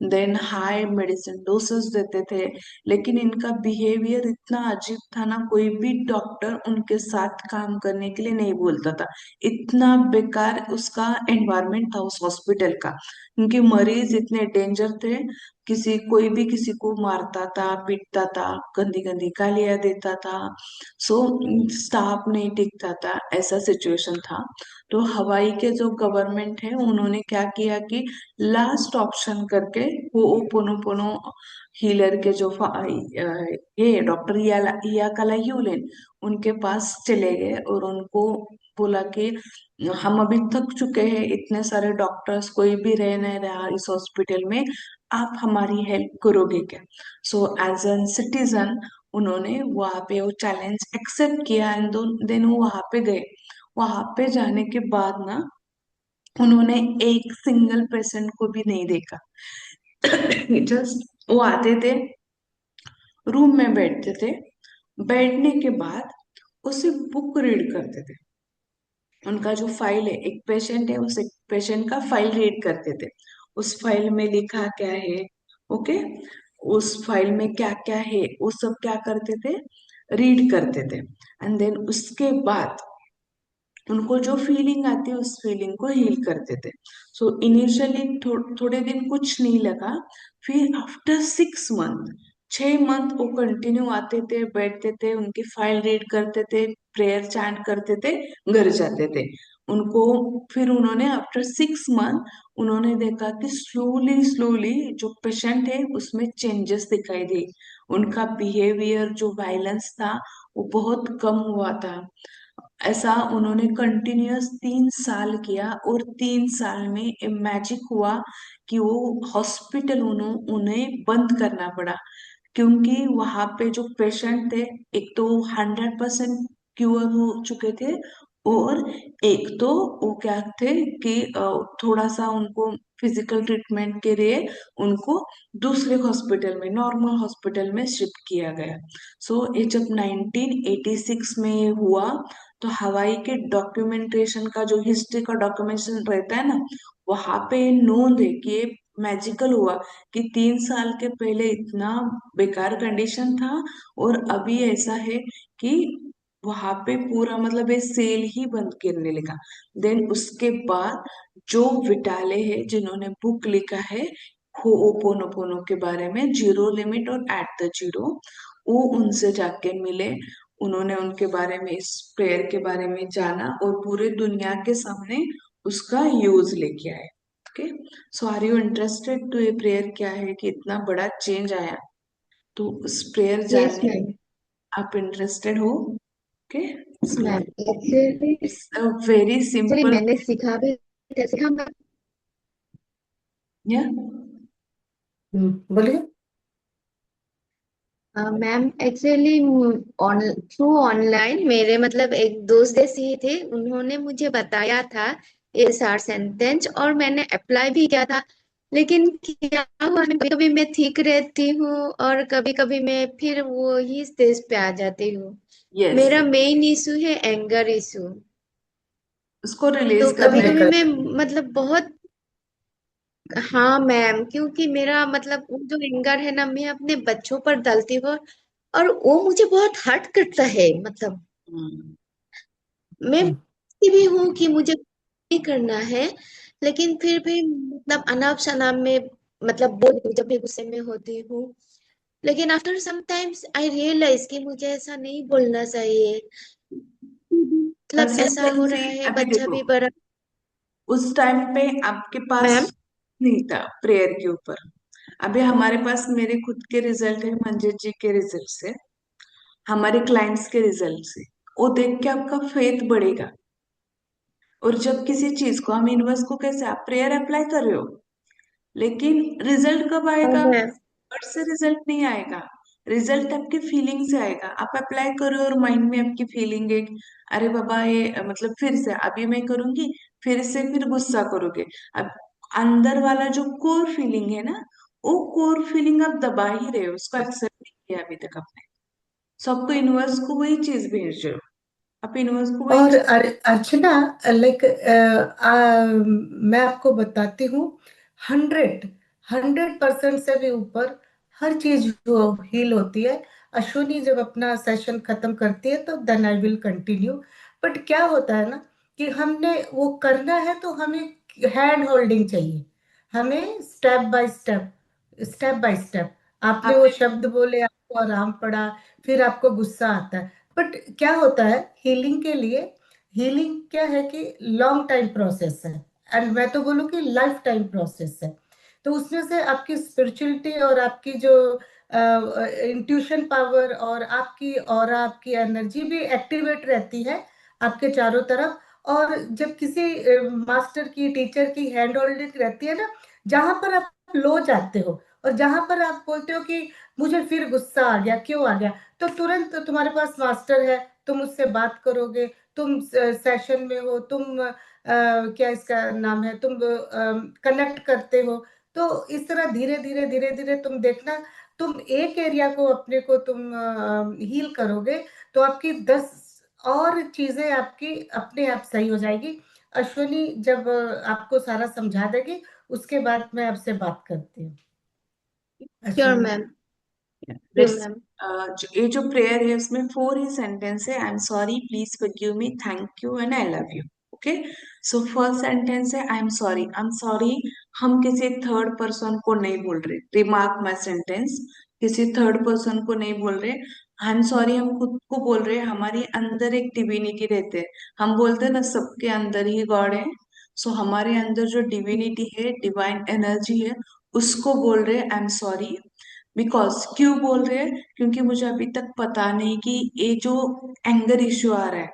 S2: देन हाई मेडिसिन डोसेस देते थे। लेकिन इनका बिहेवियर इतना अजीब था ना, कोई भी डॉक्टर उनके साथ काम करने के लिए नहीं बोलता था। इतना बेकार उसका एनवायरनमेंट था उस हॉस्पिटल का। उनके मरीज इतने डेंजर थे, कोई भी किसी को मारता था, पीटता था, गंदी गंदी गालियां देता था। सो स्टाफ नहीं टिकता था, ऐसा सिचुएशन था। तो हवाई के जो गवर्नमेंट है उन्होंने क्या किया कि लास्ट ऑप्शन करके वो पोनो हीलर के जो ये डॉक्टर याकाला ह्यूलेन, उनके पास चले गए और उनको बोला कि हम अभी थक चुके हैं, इतने सारे डॉक्टर्स, कोई भी रह नहीं रहा इस हॉस्पिटल में, आप हमारी हेल्प करोगे क्या? सो एज एन सिटीजन उन्होंने वहां पे वो चैलेंज एक्सेप्ट किया, एंड देन वो वहां पे गए। वहां पे जाने के बाद ना, उन्होंने एक सिंगल पेशेंट को भी नहीं देखा। जस्ट वो आते थे, रूम में बैठते थे, बैठने के बाद उसे बुक रीड करते थे। उनका जो फाइल है, एक पेशेंट है, उस एक पेशेंट का फाइल रीड करते थे। उस फाइल में लिखा क्या है, ओके, उस फाइल में क्या क्या है वो सब क्या करते थे, रीड करते थे। एंड देन उसके बाद उनको जो फीलिंग आती है उस फीलिंग को हील करते थे। सो इनिशियली थोड़े दिन कुछ नहीं लगा, फिर आफ्टर 6 मंथ, 6 मंथ वो कंटिन्यू आते थे, बैठते थे, उनकी फाइल रीड करते थे, प्रेयर चैंट करते थे, घर जाते थे। उनको फिर उन्होंने आफ्टर 6 मंथ उन्होंने देखा कि स्लोली स्लोली जो पेशेंट है उसमें चेंजेस दिखाई दी। उनका बिहेवियर जो वायलेंस था वो बहुत कम हुआ था। ऐसा उन्होंने कंटिन्यूअस 3 साल किया, और 3 साल में मैजिक हुआ कि वो हॉस्पिटल उन्हें बंद करना पड़ा। क्योंकि वहां पे जो पेशेंट थे, एक तो 100% क्योर हो चुके थे, और एक तो वो क्या थे कि थोड़ा सा उनको फिजिकल ट्रीटमेंट के लिए उनको दूसरे हॉस्पिटल में, नॉर्मल हॉस्पिटल में शिफ्ट किया गया। सो ये जब 1986 में ये हुआ, तो हवाई के डॉक्यूमेंटेशन का जो हिस्ट्री का डॉक्यूमेंटेशन रहता है ना, वहां पे नोंद है कि ये मैजिकल हुआ, कि 3 साल के पहले इतना बेकार कंडीशन था, और अभी ऐसा है कि वहां पे पूरा मतलब ये सेल ही बंद करने लगा। देन उसके बाद जो विटाले है जिन्होंने बुक लिखा है होओपोनोपोनो के बारे में, जीरो लिमिट और एट द जीरो, वो उनसे जाके मिले। उन्होंने उनके बारे में, इस प्रेयर के बारे में जाना, और पूरे दुनिया के सामने उसका यूज लेके आए। Okay. So are you interested to ये प्रेयर क्या है कि इतना बड़ा चेंज आया? तो उस प्रेयर
S1: यस
S2: जानने
S1: मैम।
S2: आप इंटरेस्टेड हो? Okay.
S1: Yes
S2: so
S1: ma'am, actually
S2: it's a very
S1: actually
S2: simple.
S1: मैंने सीखा भी था, सीखा मैम।
S2: या
S3: बोलिए।
S1: Ma'am actually on through online मेरे मतलब एक दोस्त जैसे ही थे, उन्होंने मुझे बताया था ये सार सेंटेंस, और मैंने अप्लाई भी किया था। लेकिन क्या हुआ, कभी कभी मैं ठीक रहती हूँ और कभी कभी मैं फिर वो ही स्टेज पे आ जाती हूँ।
S2: यस,
S1: मेरा मेन इशू है एंगर इशू।
S2: उसको
S1: तो
S2: रिलीज
S1: कभी
S2: करने
S1: कभी
S2: का।
S3: लेकर।
S1: मैं मतलब बहुत, हाँ मैम, क्योंकि मेरा मतलब वो जो एंगर है ना, मैं अपने बच्चों पर डालती हूँ, और वो मुझे बहुत हर्ट करता है मतलब।
S2: हम्म,
S1: मैं
S3: हम्म,
S1: जानती भी हूँ कि मुझे नहीं करना है, लेकिन फिर भी मतलब अनाप शनाप में मतलब बोल देती हूँ जब भी गुस्से में होती हूँ। लेकिन after some times I realise कि मुझे ऐसा नहीं बोलना चाहिए। मतलब ऐसा हो
S2: कंसिस्टेंसी
S1: रहा है,
S2: अभी
S1: बच्चा
S2: देखो,
S1: भी बड़ा।
S2: उस टाइम पे आपके पास
S1: मैम।
S2: नहीं था प्रेयर के ऊपर। अभी हमारे पास मेरे खुद के रिजल्ट है, मंजित जी के रिजल्ट से, हमारे क्लाइंट्स के रिजल्ट से। वो देख के आपका फेथ बढ़ेगा। और जब किसी चीज को हम यूनिवर्स को कैसे, आप प्रेयर अप्लाई कर रहे हो, लेकिन रिजल्ट कब
S1: हाँ
S2: आएगा?
S1: मैम।
S2: वर्ड से रिजल्ट नहीं आएगा। रिजल्ट आपके फीलिंग से आएगा। आप अप्लाई करो और माइंड में आपकी फीलिंग है कि, अरे बाबा ये मतलब फिर से अभी मैं करूंगी, फिर से फिर गुस्सा करोगे। अब अंदर वाला जो कोर फीलिंग है ना, वो कोर फीलिंग आप दबा ही रहे हो, उसको एक्सेप्ट नहीं किया अभी तक आपने। सबको यूनिवर्स को वही चीज भेज रहे हो। आप यूनिवर्स को वही
S3: और
S2: चीज।
S3: अर्चना, लाइक मैं आपको बताती हूँ, 100% से भी ऊपर हर चीज जो हील होती है। अश्विनी जब अपना सेशन खत्म करती है तो then I will continue. But क्या होता है ना, कि हमने वो करना है तो हमें हैंड होल्डिंग चाहिए, हमें step by step, step by step. आपने वो
S2: आपने
S3: शब्द बोले, आपको आराम पड़ा, फिर आपको गुस्सा आता है। बट क्या होता है हीलिंग के लिए, हीलिंग क्या है कि लॉन्ग टाइम प्रोसेस है, एंड मैं तो बोलूँ कि लाइफ टाइम प्रोसेस है। तो उसमें से आपकी स्पिरिचुअलिटी और आपकी जो इंट्यूशन पावर और आपकी और आपकी एनर्जी भी एक्टिवेट रहती है आपके चारों तरफ। और जब किसी मास्टर की, टीचर की हैंड होल्डिंग रहती है ना, जहां पर आप लो जाते हो और जहां पर आप बोलते हो कि मुझे फिर गुस्सा आ गया, क्यों आ गया, तो तुरंत तुम्हारे पास मास्टर है, तुम उससे बात करोगे, तुम सेशन में हो, तुम क्या इसका नाम है, तुम कनेक्ट करते हो। तो इस तरह धीरे धीरे धीरे धीरे तुम देखना, तुम एक एरिया को अपने को तुम हील करोगे, तो आपकी 10 और चीजें आपकी अपने आप सही हो जाएगी। अश्विनी जब आपको सारा समझा देगी, उसके बाद मैं आपसे बात करती हूँ।
S1: Sure
S3: Ashwini.
S1: Ma'am. Sure
S2: let's,
S1: ma'am.
S2: ये जो प्रेयर है उसमें 4 ही सेंटेंस है। I am sorry, please forgive me, thank you and I love you. Okay. So first sentence है I am sorry. I am sorry, हम किसी थर्ड पर्सन को नहीं बोल रहे। रिमार्क माई सेंटेंस, किसी थर्ड पर्सन को नहीं बोल रहे। आई एम सॉरी हम खुद को बोल रहे हैं। हमारे अंदर एक डिविनिटी रहते हैं। हम बोलते हैं ना, सबके अंदर ही गॉड है। सो हमारे अंदर जो डिविनिटी है, डिवाइन एनर्जी है, उसको बोल रहे हैं आई एम सॉरी। बिकॉज क्यों बोल रहे हैं? क्योंकि मुझे अभी तक पता नहीं कि ये जो एंगर इश्यू आ रहा है,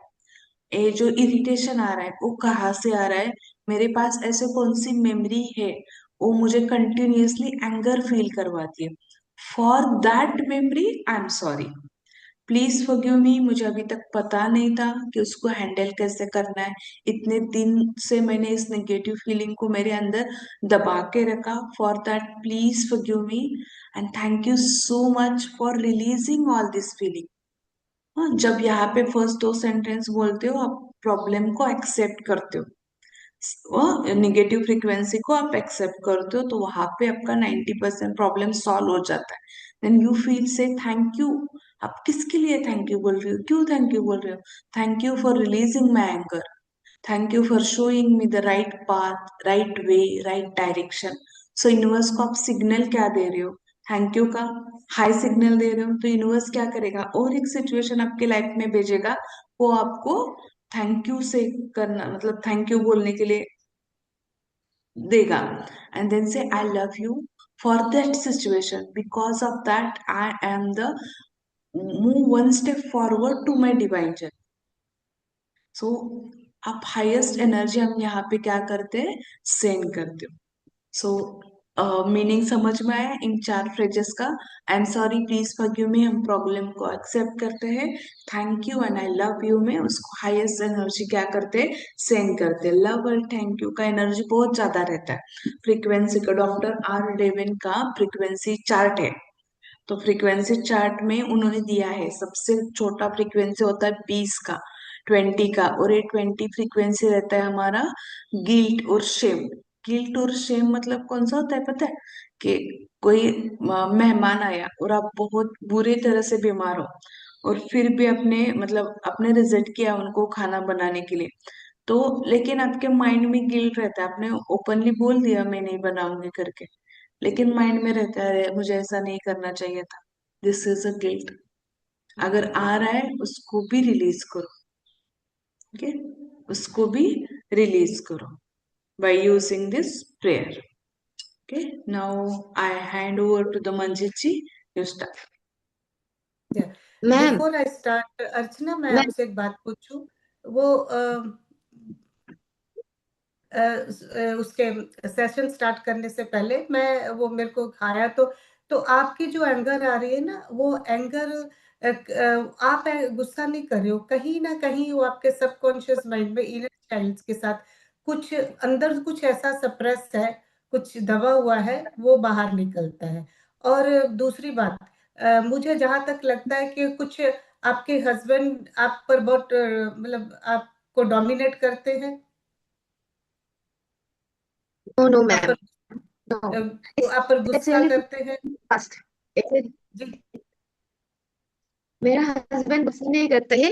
S2: ये जो इरिटेशन आ रहा है, वो कहाँ से आ रहा है। मेरे पास ऐसे कौन सी मेमोरी है वो मुझे कंटिन्यूअसली एंगर फील करवाती है। For that memory I am sorry, please forgive मी। मुझे अभी तक पता नहीं था कि उसको हैंडल कैसे करना है। इतने दिन से मैंने इस नेगेटिव फीलिंग को मेरे अंदर दबा के रखा। For that please forgive me and thank you so much for releasing all this feeling. हाँ, जब यहाँ पे फर्स्ट 2 सेंटेंस बोलते हो, आप प्रॉब्लम को एक्सेप्ट करते हो, वो निगेटिव फ्रीक्वेंसी को आप एक्सेप्ट करते हो, तो वहां पे आपका 90% प्रॉब्लम सॉल्व हो जाता है। देन यू फील से थैंक यू। आप किसके लिए थैंक यू बोल रहे हो? क्यों थैंक यू बोल रहे हो? Thank you for releasing my anger. Thank you for showing me the right path, right way, right direction. So universe को आप सिग्नल क्या दे रहे हो? थैंक यू का हाई सिग्नल दे रहे हो, तो यूनिवर्स क्या करेगा? और एक सिचुएशन आपके लाइफ में भेजेगा, वो आपको थैंक यू से करना, मतलब थैंक यू बोलने के लिए देगा। And then say I love you for that situation, because of that I am the move one step forward to my divine. So आप हाईएस्ट एनर्जी हम यहाँ पे क्या करते हैं? सेंड करते हो। सो मीनिंग समझ में आया इन 4 फ्रेजेस का? आई एम सॉरी, प्लीज फॉरगिव मी, हम प्रॉब्लम को एक्सेप्ट करते हैं। Thank you and I love you में उसको हाईएस्ट एनर्जी क्या करते हैं? सेंड करते हैं। लव और थैंक यू का एनर्जी बहुत ज्यादा रहता है फ्रीक्वेंसी का। डॉक्टर आर रेवन का फ्रीक्वेंसी चार्ट है। तो फ्रीक्वेंसी चार्ट में उन्होंने दिया है, सबसे छोटा फ्रीक्वेंसी होता है 20 का, 20 का। और ये 20 फ्रीक्वेंसी रहता है हमारा गिल्ट और शेम। गिल्ट और शेम मतलब कौन सा होता है पता है? कि कोई मेहमान आया और आप बहुत बुरी तरह से बीमार हो, और फिर भी अपने मतलब अपने रिजेक्ट किया उनको खाना बनाने के लिए। तो लेकिन आपके माइंड में गिल्ट रहता है, आपने ओपनली बोल दिया मैं नहीं बनाऊंगी करके, लेकिन माइंड में रहता है मुझे ऐसा नहीं करना चाहिए था। This is a guilt. अगर आ रहा है उसको भी रिलीज करो। ओके, उसको भी रिलीज करो by using this prayer. Okay, now I hand over to the Manjit ji. You start.
S1: Ma'am
S3: before I start Archana, मैं
S1: मैं
S3: आपसे एक बात पूछूं। वो उसके सेशन स्टार्ट करने से पहले मैं वो मेरे को आया तो आपकी जो एंगर आ रही है ना, वो एंगर आप गुस्सा नहीं कर रहे हो, कहीं ना कहीं वो आपके सबकॉन्शियस माइंड में इनर चाइल्ड के साथ कुछ अंदर कुछ ऐसा सप्रेस है, कुछ दबा हुआ है, वो बाहर निकलता है। और दूसरी बात, मुझे जहां तक लगता है कि कुछ आपके हस्बैंड आप पर बहुत मतलब आपको डोमिनेट करते हैं,
S1: नो नो
S3: आप
S1: मैम,
S3: पर
S1: नो।
S3: आप पर गुस्सा
S1: एक्चुअली
S3: करते हैं
S1: फर्स्ट,
S3: जी।
S1: मेरा हस्बैंड गुस्सा नहीं करता है।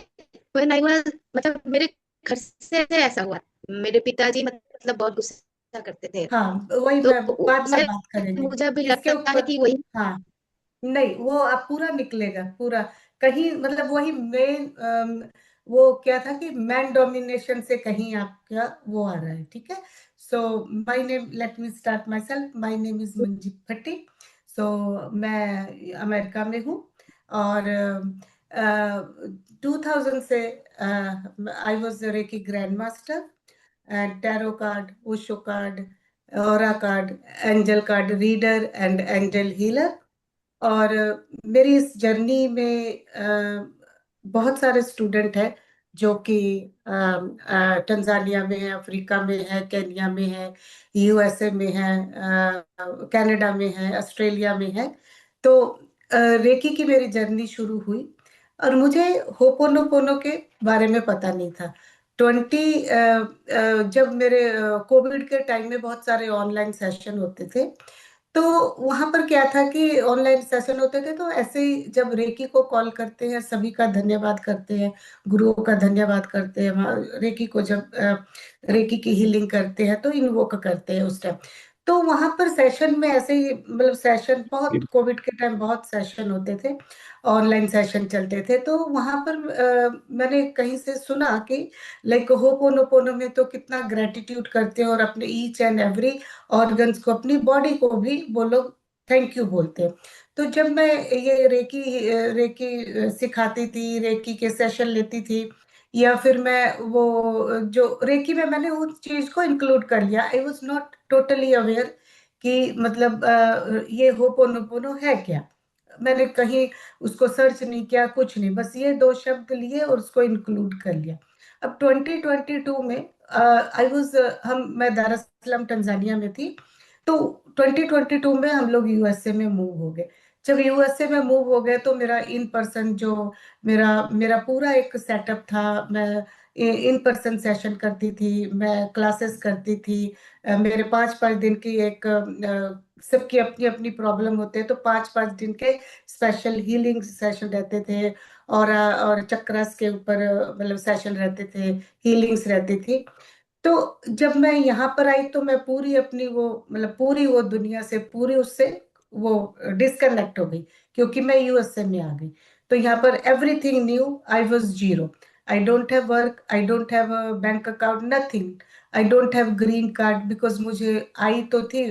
S1: व्हेन आई वाज, मतलब मेरे घर से ऐसा हुआ, मेरे पिताजी मतलब बहुत गुस्सा करते थे।
S3: हाँ, वही मैं
S1: तो
S3: बाद में
S1: शायद
S3: बात करेंगे
S1: मुझे भी
S3: इसके
S1: लगता है
S3: ऊपर।
S1: कि वही।
S3: हाँ, नहीं वो अब पूरा निकलेगा पूरा, कहीं मतलब वही मेन वो क्या था कि मैन डोमिनेशन से कहीं आपका वो आ रहा है, ठीक है। So my name, let me start myself, my name is Manjit Bhatti. So मैं अमेरिका में हूँ, और 2000 से I was reiki grand master and tarot card, Osho card, aura card, angel card reader and angel healer। और मेरी इस journey में बहुत सारे स्टूडेंट हैं जो कि तंजानिया में है, अफ्रीका में है, केन्या में है, यूएसए में है, कनाडा में है, ऑस्ट्रेलिया में है। तो रेकी की मेरी जर्नी शुरू हुई, और मुझे होपोनोपोनो के बारे में पता नहीं था। 20 जब मेरे कोविड के टाइम में बहुत सारे ऑनलाइन सेशन होते थे, तो वहां पर क्या था कि ऑनलाइन सेशन होते थे, तो ऐसे ही जब रेकी को कॉल करते हैं, सभी का धन्यवाद करते हैं, गुरुओं का धन्यवाद करते हैं, रेकी को जब रेकी की हीलिंग करते हैं तो इन्वोक करते हैं उस टाइम। तो वहां पर सेशन में ऐसे ही मतलब सेशन बहुत कोविड के टाइम बहुत सेशन होते थे, ऑनलाइन सेशन चलते थे। तो वहां पर मैंने कहीं से सुना कि लाइक होपोनोपोनो में तो कितना ग्रेटिट्यूड करते हैं, और अपने ईच एंड एवरी ऑर्गन्स को, अपनी बॉडी को भी वो लोग थैंक यू बोलते हैं। तो जब मैं ये रेकी रेकी सिखाती थी, रेकी के सेशन लेती थी, या फिर मैं वो जो रेकी में मैंने उस चीज को इंक्लूड कर लिया, I was not totally aware कि मतलब ये होपोनोपोनो है क्या। मैंने कहीं उसको सर्च नहीं किया, कुछ नहीं, बस ये दो शब्द लिए और उसको इंक्लूड कर लिया। अब 2022 में आई वाज हम मैं दार एस सलाम तंजानिया में थी, तो 2022 में हम लोग यूएसए में मूव हो गए। जब यूएसए में मूव हो गए तो मेरा इन पर्सन जो मेरा मेरा पूरा एक सेटअप था, मैं इन पर्सन सेशन करती थी, मैं क्लासेस करती थी। मेरे 5-5 दिन की एक सबकी अपनी अपनी प्रॉब्लम होते हैं, तो 5-5 दिन के स्पेशल हीलिंग सेशन रहते थे, और चक्रस के ऊपर मतलब सेशन रहते थे, हीलिंग्स रहती थी। तो जब मैं यहाँ पर आई तो मैं पूरी अपनी वो मतलब पूरी वो दुनिया से पूरी उससे वो डिस्कनेक्ट हो गई, क्योंकि मैं यूएसए में आ गई। तो यहाँ पर everything new, I was zero. I don't have work, I don't have a bank account, nothing. I don't have green card, because मुझे आई तो थी,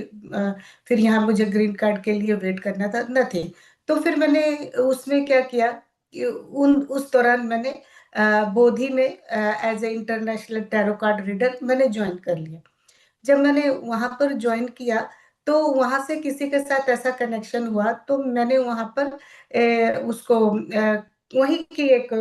S3: फिर यहाँ मुझे ग्रीन कार्ड के लिए वेट करना था, नथिंग। तो फिर मैंने उसमें क्या किया कि उन उस दौरान मैंने बोधि में as a international tarot card reader मैंने ज्वाइन कर लिया। जब मैंने वहां पर ज्वाइन किया, तो वहां से किसी के साथ ऐसा कनेक्शन हुआ, तो मैंने वहां पर उसको वहीं की एक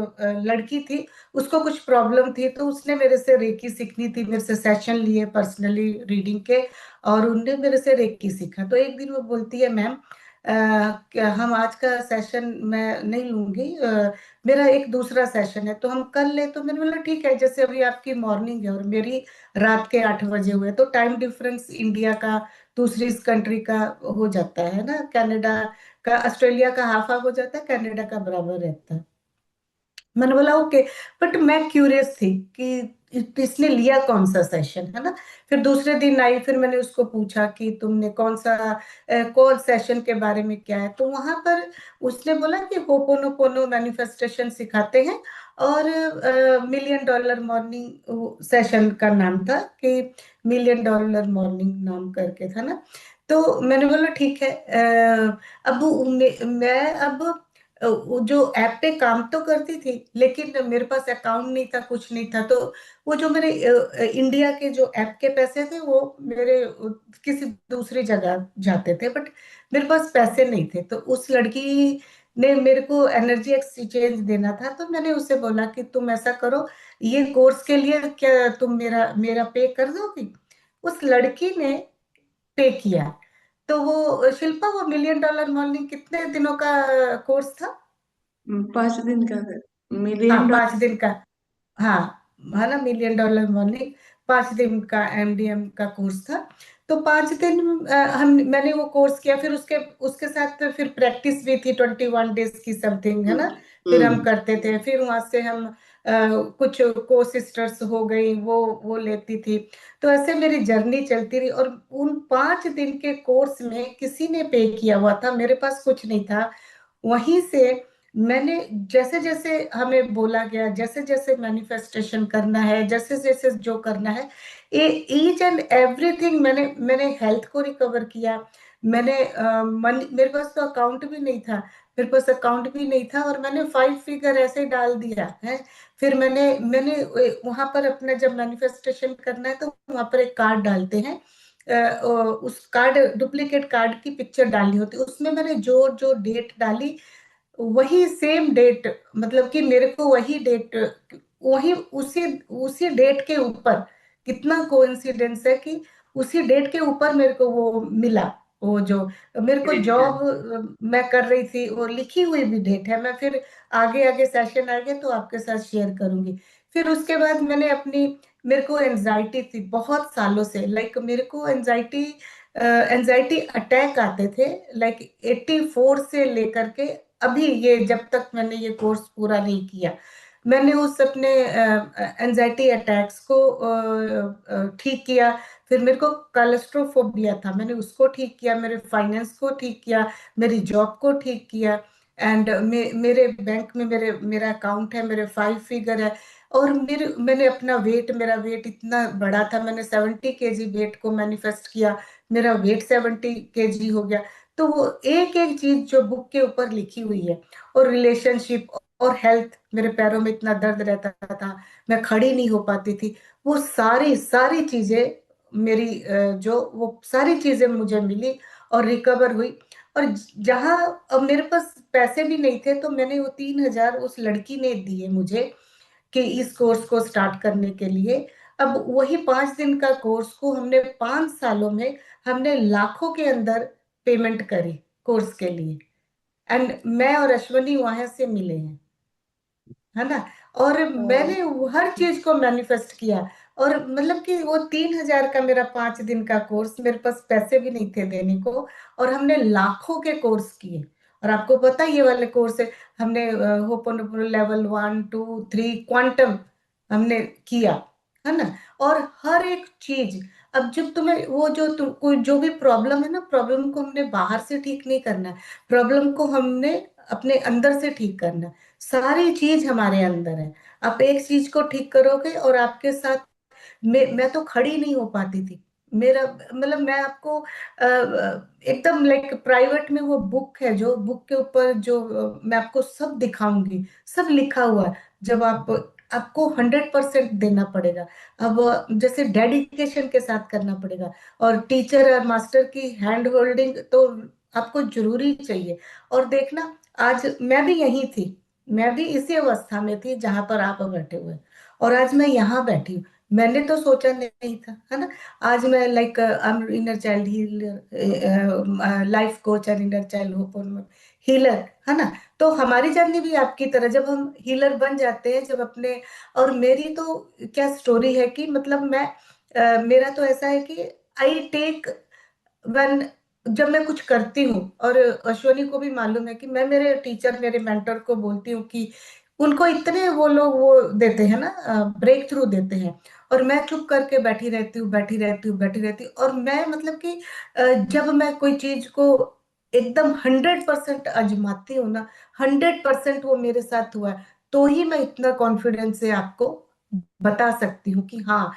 S3: लड़की थी, उसको कुछ प्रॉब्लम थी, तो उसने मेरे से रेकी सीखनी थी, मेरे से सेशन लिए पर्सनली रीडिंग के, और उनने मेरे से रेकी सीखा। तो एक दिन वो बोलती है, मैम क्या हम आज का सेशन मैं नहीं लूंगी, मेरा एक दूसरा सेशन है, तो हम कर ले। तो मैंने बोला ठीक है, जैसे अभी आपकी मॉर्निंग है और मेरी रात के 8 बजे हुए, तो टाइम डिफरेंस इंडिया का दूसरी कंट्री का हो जाता है ना, कनाडा का ऑस्ट्रेलिया का हाफ हाफ हो जाता है, कनाडा का बराबर रहता है। मैंने बोला ओके। बट मैं क्यूरियस थी कि इसने लिया कौन सा सेशन, है ना। फिर दूसरे दिन आई, फिर मैंने उसको पूछा कि तुमने कौन सा कौन सेशन के बारे में क्या है, तो वहां पर उसने बोला कि होपोनोपोनो मैनिफेस्टेशन सिखाते हैं, और मिलियन डॉलर मॉर्निंग सेशन का नाम था, कि मिलियन डॉलर मॉर्निंग नाम करके था ना। तो मैंने बोला ठीक है। अब मैं अब वो जो ऐप पे काम तो करती थी, लेकिन मेरे पास अकाउंट नहीं था, कुछ नहीं था। तो वो जो मेरे इंडिया के जो ऐप के पैसे थे, वो मेरे किसी दूसरी जगह जाते थे, बट मेरे पास पैसे नहीं थे। तो उस लड़की ने मेरे को एनर्जी एक्सचेंज देना था, तो मैंने उससे बोला कि तुम ऐसा करो, ये कोर्स के लिए क्या तुम मेरा मेरा पे कर दोगी। उस लड़की ने पे किया। तो वो शिल्पा, वो मिलियन डॉलर मॉर्निंग कितने दिनों का कोर्स था?
S2: 5 दिन का सर,
S3: हाँ,
S2: मिलियन
S3: 5 दिन का। हाँ, है ना, मिलियन डॉलर मॉर्निंग 5 दिन का एमडीएम का कोर्स था। तो 5 दिन हम मैंने वो कोर्स किया। फिर उसके उसके साथ फिर प्रैक्टिस भी थी, 21 डेज की समथिंग, है ना। फिर हम
S2: डॉलर।
S3: करते थे, फिर वहां से हम कुछ को सिस्टर्स हो गई, वो लेती थी। तो ऐसे मेरी जर्नी चलती रही, और उन 5 दिन के कोर्स में किसी ने पे किया हुआ था, मेरे पास कुछ नहीं था। वहीं से मैंने, जैसे जैसे हमें बोला गया, जैसे जैसे मैनिफेस्टेशन करना है, जैसे जैसे जो करना है, ईच एंड एवरीथिंग, मैंने मैंने हेल्थ को रिकवर किया। मैंने मेरे पास तो अकाउंट भी नहीं था, मेरे पास अकाउंट भी नहीं था, और मैंने 5 फिगर ऐसे डाल दिया है। फिर मैंने मैंने वहां पर अपना जब मैनिफेस्टेशन करना है, तो वहां पर एक कार्ड डालते हैं। उस कार्ड, डुप्लीकेट कार्ड की पिक्चर डालनी होती है, उसमें मैंने जो जो डेट डाली, वही सेम डेट, मतलब कि मेरे को वही डेट, वही उसी उसी डेट के ऊपर, कितना कोइंसिडेंस है कि उसी डेट के ऊपर मेरे को वो मिला। वो जो मेरे को जॉब मैं कर रही थी, वो लिखी हुई भी डेट है। मैं फिर आगे आगे सेशन आएंगे तो आपके साथ शेयर करूंगी। फिर उसके बाद मैंने अपनी, मेरे को एनजाइटी थी बहुत सालों से, लाइक मेरे को एनजाइटी एनजाइटी अटैक आते थे, लाइक 84 से लेकर के अभी, ये जब तक मैंने ये कोर्स पूरा नहीं किया, मैंने उस अपने एंजाइटी अटैक्स को ठीक किया। फिर मेरे को कोलेस्ट्रोफोबिया था, मैंने उसको ठीक किया, मेरे फाइनेंस को ठीक किया, मेरी जॉब को ठीक किया। एंड मेरे बैंक में मेरा अकाउंट है, मेरे 5 फिगर है। और मैंने अपना वेट, मेरा वेट इतना बड़ा था, मैंने 70 केजी वेट को मैनिफेस्ट किया, मेरा वेट 70 केजी हो गया। तो वो एक एक चीज जो बुक के ऊपर लिखी हुई है, और रिलेशनशिप और हेल्थ, मेरे पैरों में इतना दर्द रहता था, मैं खड़ी नहीं हो पाती थी, वो सारी सारी चीजें मेरी जो वो सारी चीजें मुझे मिली और रिकवर हुई। और जहां, अब मेरे पास पैसे भी नहीं थे, तो मैंने वो 3,000 उस लड़की ने दिए मुझे, कि इस कोर्स को स्टार्ट करने के लिए। अब वही 5 दिन का कोर्स को हमने 5 सालों में, हमने लाखों के अंदर पेमेंट करी कोर्स के लिए। एंड मैं और अश्वनी वहां से मिले हैं, है ना। और मैंने वो हर चीज को मैनिफेस्ट किया। और मतलब कि वो 3,000 का मेरा 5 दिन का कोर्स, मेरे पास पैसे भी नहीं थे देने को, और हमने लाखों के कोर्स किए। और आपको पता है, ये वाले कोर्स है, हमने होपोनोपोनो लेवल 1 2 3 क्वांटम हमने किया, है ना। और हर एक चीज, अब जब तुम्हें वो जो तुम कोई जो भी प्रॉब्लम है ना, प्रॉब्लम को हमने बाहर से ठीक नहीं करना है, प्रॉब्लम को हमने अपने अंदर से ठीक करना है। सारी चीज हमारे अंदर है। आप एक चीज को ठीक करोगे, और आपके साथ मैं तो खड़ी नहीं हो पाती थी। मेरा मतलब, मैं आपको एकदम लाइक प्राइवेट में वो बुक है, जो बुक के ऊपर जो मैं आपको सब दिखाऊंगी, सब लिखा हुआ है। जब आपको 100% देना पड़ेगा। अब जैसे डेडिकेशन के साथ करना पड़ेगा, और टीचर और मास्टर की हैंड होल्डिंग तो आपको जरूरी चाहिए। और देखना, आज मैं भी यही थी, मैं भी इसी अवस्था में थी जहां पर आप बैठे हुए हैं, और आज मैं यहाँ बैठी हूँ। मैंने तो सोचा नहीं था, है ना। आज मैं like inner child healer, life coach and inner child hope healer, है ना। तो हमारी जर्नी भी आपकी तरह, जब हम हीलर बन जाते हैं, जब अपने, और मेरी तो क्या स्टोरी है कि मतलब मैं मेरा तो ऐसा है कि आई टेक वन, जब मैं कुछ करती हूँ, और अश्वनी को भी मालूम है कि मैं मेरे टीचर, मेरे मेंटर को बोलती हूँ कि उनको इतने वो लोग वो देते हैं ना, ब्रेक थ्रू देते हैं। और मैं चुप करके बैठी रहती हूँ, बैठी रहती हूँ, बैठी रहती हूँ। और मैं मतलब कि जब मैं कोई चीज को एकदम 100% आजमाती हूँ ना, 100% वो मेरे साथ हुआ है, तो ही मैं इतना कॉन्फिडेंस से आपको बता सकती हूँ कि हाँ।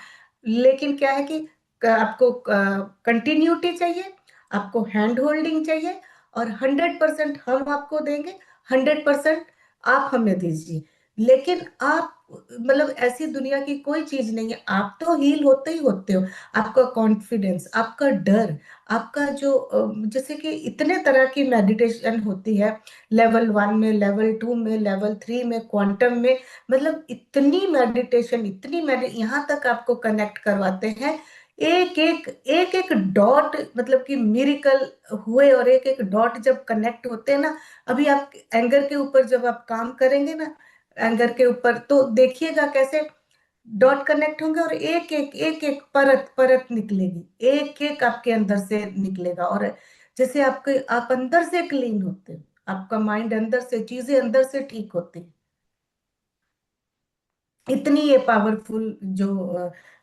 S3: लेकिन क्या है कि आपको कंटिन्यूटी चाहिए, आपको हैंड होल्डिंग चाहिए, और 100% हम आपको देंगे, 100% आप हमें दीजिए। लेकिन आप मतलब ऐसी दुनिया की कोई चीज नहीं है, आप तो हील होते ही होते हो। आपका कॉन्फिडेंस, आपका डर, आपका जो जैसे कि इतने तरह की मेडिटेशन होती है, लेवल 1 में, लेवल 2 में, लेवल 3 में, क्वांटम में। मतलब इतनी मेडिटेशन, यहाँ तक आपको कनेक्ट करवाते हैं। एक एक डॉट मतलब कि मिरिकल हुए, और एक एक डॉट जब कनेक्ट होते हैं ना। अभी आप एंगर के ऊपर जब आप काम करेंगे ना, एंगर के ऊपर तो देखिएगा कैसे डॉट कनेक्ट होंगे, और एक एक परत परत निकलेगी, एक एक आपके अंदर से निकलेगा। और जैसे आपके आप अंदर से क्लीन होते हो, आपका माइंड अंदर से, चीजें अंदर से ठीक होती हैं। इतनी ये पावरफुल जो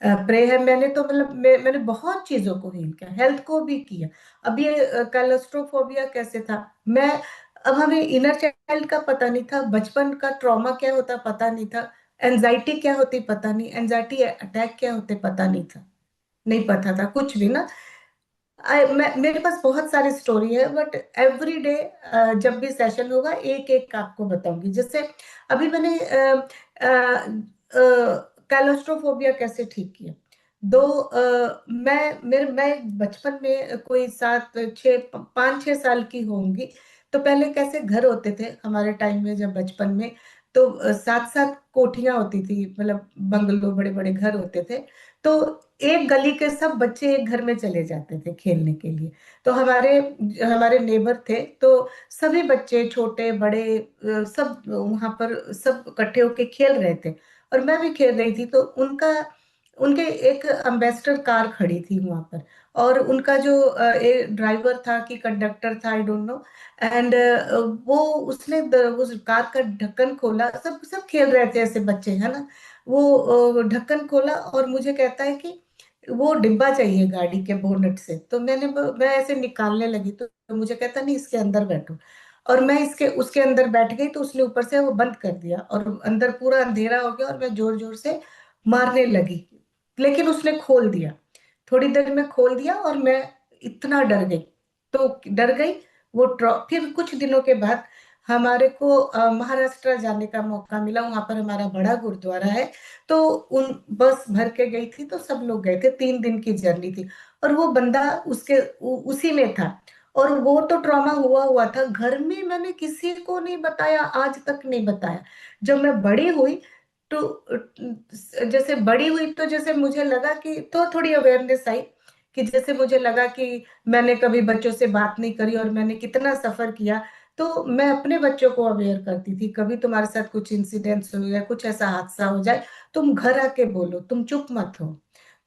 S3: प्रे है। मैंने तो मतलब मैंने बहुत चीजों को हील किया, हेल्थ को भी किया। अब ये कैलोस्ट्रोफोबिया कैसे था, मैं अब हमें इनर चाइल्ड का पता नहीं था, बचपन का ट्रॉमा क्या होता पता नहीं था, एंजाइटी क्या होती पता नहीं, एंजाइटी अटैक क्या होते पता नहीं था, नहीं पता था कुछ भी ना। मेरे पास बहुत सारी स्टोरी है, बट एवरी डे जब भी सेशन होगा एक एक आपको बताऊंगी। जैसे अभी मैंने कैलोस्ट्रोफोबिया कैसे ठीक किया। मैं बचपन में कोई 5-6 साल की होंगी। तो पहले कैसे घर होते थे हमारे टाइम में, जब बचपन में, तो 7-7 कोठियां होती थी, मतलब बंगलो, बड़े बड़े घर होते थे। तो एक गली के सब बच्चे एक घर में चले जाते थे खेलने के लिए। तो हमारे हमारे नेबर थे, तो सभी बच्चे छोटे बड़े सब वहां पर सब इकट्ठे होके खेल रहे थे, और मैं भी खेल रही थी। तो उनके एक एम्बेसडर कार खड़ी थी वहां पर, और उनका जो ड्राइवर था कि कंडक्टर था, आई डोंट नो। एंड वो उसने उस कार का ढक्कन खोला, सब सब खेल रहे थे ऐसे बच्चे, है ना। वो ढक्कन खोला और मुझे कहता है कि वो डिब्बा चाहिए गाड़ी के बोनट से। तो मैं ऐसे निकालने लगी, तो मुझे कहता नहीं, इसके अंदर बैठो। और मैं इसके उसके अंदर बैठ गई, तो उसने ऊपर से वो बंद कर दिया, और अंदर पूरा अंधेरा हो गया, और मैं जोर जोर से मारने लगी। लेकिन उसने खोल दिया, थोड़ी देर में खोल दिया, और मैं इतना डर गई, तो डर गई। फिर कुछ दिनों के बाद हमारे को महाराष्ट्र जाने का मौका मिला, वहां पर हमारा बड़ा गुरुद्वारा है। तो उन बस भर के गई थी, तो सब लोग गए थे, 3 दिन की जर्नी थी। और वो बंदा उसी में था। और वो तो ट्रॉमा हुआ हुआ था, घर में मैंने किसी को नहीं बताया, आज तक नहीं बताया। जब मैं बड़ी हुई, तो जैसे बड़ी हुई तो जैसे मुझे लगा कि तो थोड़ी अवेयरनेस आई, कि जैसे मुझे लगा कि मैंने कभी बच्चों से बात नहीं करी, और मैंने कितना सफर किया। तो मैं अपने बच्चों को अवेयर करती थी, कभी तुम्हारे साथ कुछ इंसिडेंट्स हो या कुछ ऐसा हादसा हो जाए, तुम घर आके बोलो, तुम चुप मत हो।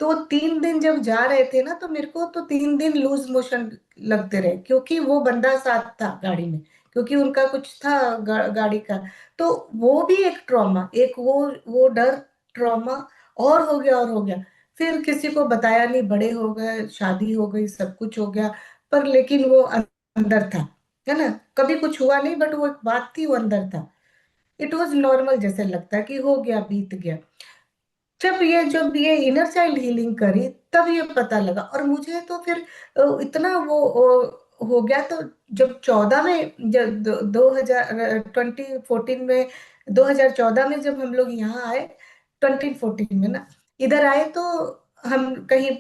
S3: तो वो 3 दिन जब जा रहे थे ना, तो मेरे को तो 3 दिन लूज मोशन लगते रहे, क्योंकि वो बंदा साथ था गाड़ी में, क्योंकि उनका कुछ था गाड़ी का। तो वो भी एक ट्रॉमा, एक वो डर, ट्रॉमा, और हो गया, और हो गया। फिर किसी को बताया नहीं, बड़े हो गए, शादी हो गई, सब कुछ हो गया। पर लेकिन वो अंदर था, है ना। कभी कुछ हुआ नहीं, बट वो एक बात थी, वो अंदर था। इट वॉज नॉर्मल, जैसे लगता है कि हो गया, बीत गया। जब ये इनर चाइल्ड हीलिंग करी, तब ये पता लगा। और मुझे तो फिर इतना वो हो गया। तो जब 14 में, जब 2014 में, 2014 में जब हम लोग यहाँ आए, 2014 में ना, इधर आए, तो हम कहीं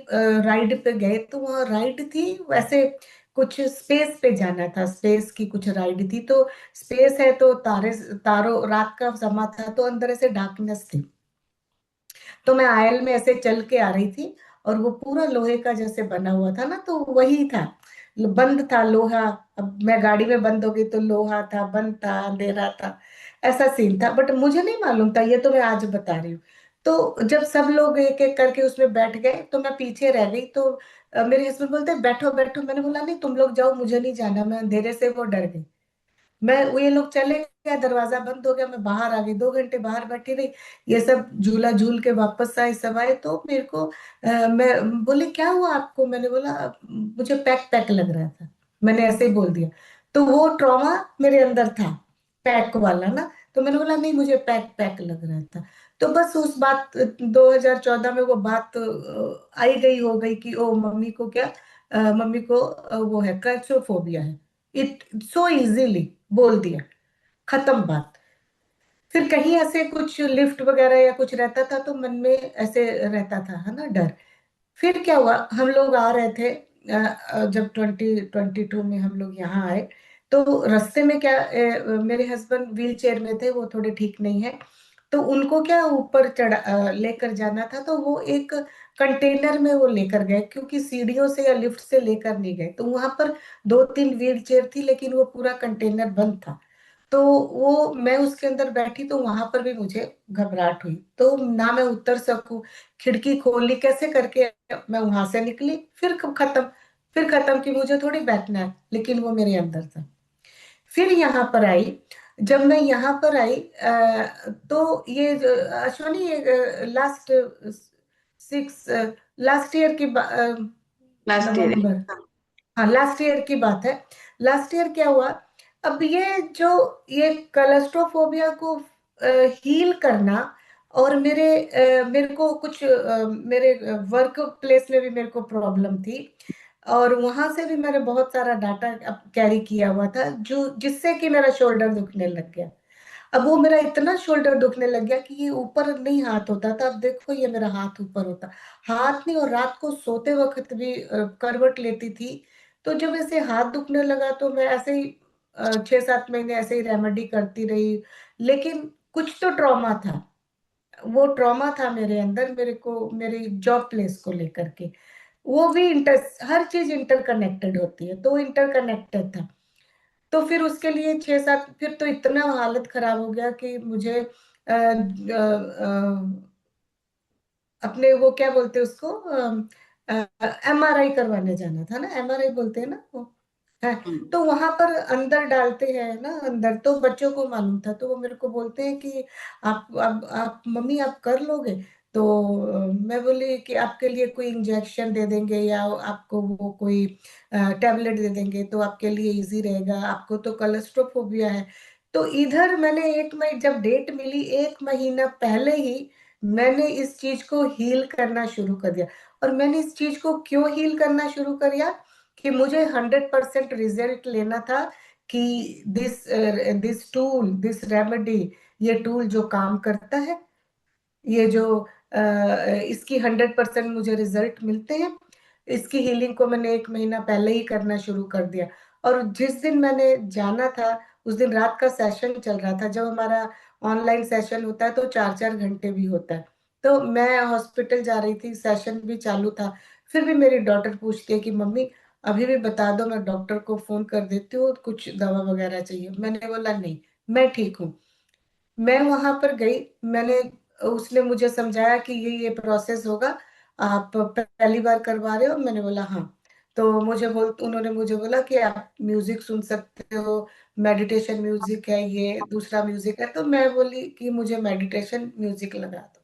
S3: राइड पे गए, तो वहाँ राइड थी वैसे, कुछ स्पेस पे जाना था, स्पेस की कुछ राइड थी। तो स्पेस है तो तारों, रात का समा था, तो अंदर ऐसे डार्कनेस थी। तो मैं आयल में ऐसे चल के आ रही थी, और वो पूरा लोहे का जैसे बना हुआ था ना, तो वही था, बंद था लोहा। अब मैं गाड़ी में बंद हो गई, तो लोहा था, बंद था, अंधेरा था, ऐसा सीन था। बट मुझे नहीं मालूम था, ये तो मैं आज बता रही हूँ। तो जब सब लोग एक एक करके उसमें बैठ गए, तो मैं पीछे रह गई। तो मेरे हस्बैंड बोलते बैठो बैठो, मैंने बोला नहीं, तुम लोग जाओ, मुझे नहीं जाना, मैं अंधेरे से वो डर गई। ये लोग चले गए, दरवाजा बंद हो गया, मैं बाहर आ गई, 2 घंटे बाहर बैठी रही। ये सब झूला झूल के वापस आए, सब आए, तो मेरे को मैं बोले क्या हुआ आपको? मैंने बोला मुझे पैक पैक लग रहा था, मैंने ऐसे ही बोल दिया। तो वो ट्रॉमा मेरे अंदर था, पैक वाला ना, तो मैंने बोला नहीं मुझे पैक पैक लग रहा था। तो बस उस बात 2014 में वो बात आई गई हो गई कि ओ मम्मी को क्या, मम्मी को वो है, क्लैस्ट्रोफोबिया है। इट सो इजीली बोल दिया, खत्म बात। फिर कहीं ऐसे कुछ लिफ्ट वगैरह या कुछ रहता था तो मन में ऐसे रहता था, है ना, डर। फिर क्या हुआ, हम लोग आ रहे थे जब 2022 में हम लोग यहाँ आए, तो रास्ते में क्या, मेरे हस्बैंड व्हील चेयर में थे, वो थोड़े ठीक नहीं है, तो उनको क्या ऊपर लेकर जाना था, तो वो एक कंटेनर में वो लेकर गए, क्योंकि सीढ़ियों से या लिफ्ट से लेकर नहीं गए, तो वहां पर 2-3 व्हील चेयर थी, लेकिन वो पूरा कंटेनर बंद था। तो वो मैं उसके अंदर बैठी, तो वहां पर भी मुझे घबराहट हुई, तो ना मैं उतर सकूं, खिड़की खोली कैसे करके, मैं वहां से निकली, फिर खत्म कि मुझे थोड़ी बैठना है, लेकिन वो मेरे अंदर था। फिर यहाँ पर आई, जब मैं यहाँ पर आई तो ये अश्वनी, ये लास्ट 6 लास्ट ईयर की
S2: लास्ट ईयर।
S3: नवंबर, हाँ लास्ट ईयर की बात है। लास्ट ईयर क्या हुआ, अब ये क्लस्ट्रोफोबिया को हील करना, और मेरे को कुछ मेरे वर्क प्लेस में भी मेरे को प्रॉब्लम थी, और वहां से भी मैंने बहुत सारा डाटा कैरी किया हुआ था, जो जिससे कि मेरा शोल्डर दुखने लग गया। अब वो मेरा इतना शोल्डर दुखने लग गया कि ये ऊपर नहीं हाथ होता था, अब देखो ये मेरा हाथ ऊपर होता, हाथ नहीं, और रात को सोते वक्त भी करवट लेती थी, तो जब ऐसे हाथ दुखने लगा तो मैं ऐसे ही 6-7 महीने ऐसे ही रेमेडी करती रही, लेकिन कुछ तो ट्रॉमा था, वो ट्रॉमा था मेरे अंदर, मेरे को मेरी जॉब प्लेस को लेकर के, वो भी हर चीज इंटरकनेक्टेड होती है, तो इंटरकनेक्टेड था। तो फिर उसके लिए 6-7, फिर तो इतना हालत खराब हो गया कि मुझे अपने वो क्या बोलते हैं उसको, एमआरआई करवाने जाना था ना, एमआरआई बोलते हैं ना वो है।
S2: हम्म।
S3: तो वहां पर अंदर डालते हैं ना, अंदर तो बच्चों को मालूम था, तो वो मेरे को बोलते हैं कि आप मम्मी आप कर लोगे? तो मैं बोली कि आपके लिए कोई इंजेक्शन दे देंगे, या आपको वो कोई टैबलेट दे देंगे, तो आपके लिए इजी रहेगा, आपको तो कोलेस्ट्रोफोबिया है। तो इधर मैंने जब डेट मिली 1 महीना पहले ही मैंने इस चीज को हील करना शुरू कर दिया। और मैंने इस चीज को क्यों हील करना शुरू कर दिया, कि मुझे 100% रिजल्ट लेना था, कि दिस दिस रेमेडी, ये टूल जो काम करता है, ये जो इसकी 100% मुझे रिजल्ट मिलते हैं, इसकी हीलिंग को मैंने 1 महीना पहले ही करना शुरू कर दिया। और जिस दिन मैंने जाना था, उस दिन रात का सेशन चल रहा था, जब हमारा ऑनलाइन सेशन होता है तो 4-4 घंटे भी होता है, तो मैं हॉस्पिटल जा रही थी, सेशन भी चालू था। फिर भी मेरी डॉटर पूछती है कि मम्मी अभी भी बता दो, मैं डॉक्टर को फोन कर देती हूँ, कुछ दवा वगैरह चाहिए? मैंने बोला नहीं, मैं ठीक हूँ। मैं वहां पर गई, मैंने उसने मुझे समझाया कि ये प्रोसेस होगा, आप पहली बार करवा रहे हो? मैंने बोला हाँ। तो उन्होंने मुझे बोला कि आप म्यूजिक सुन सकते हो, मेडिटेशन म्यूजिक है, ये दूसरा म्यूजिक है, तो मैं बोली कि मुझे मेडिटेशन म्यूजिक लगा दो।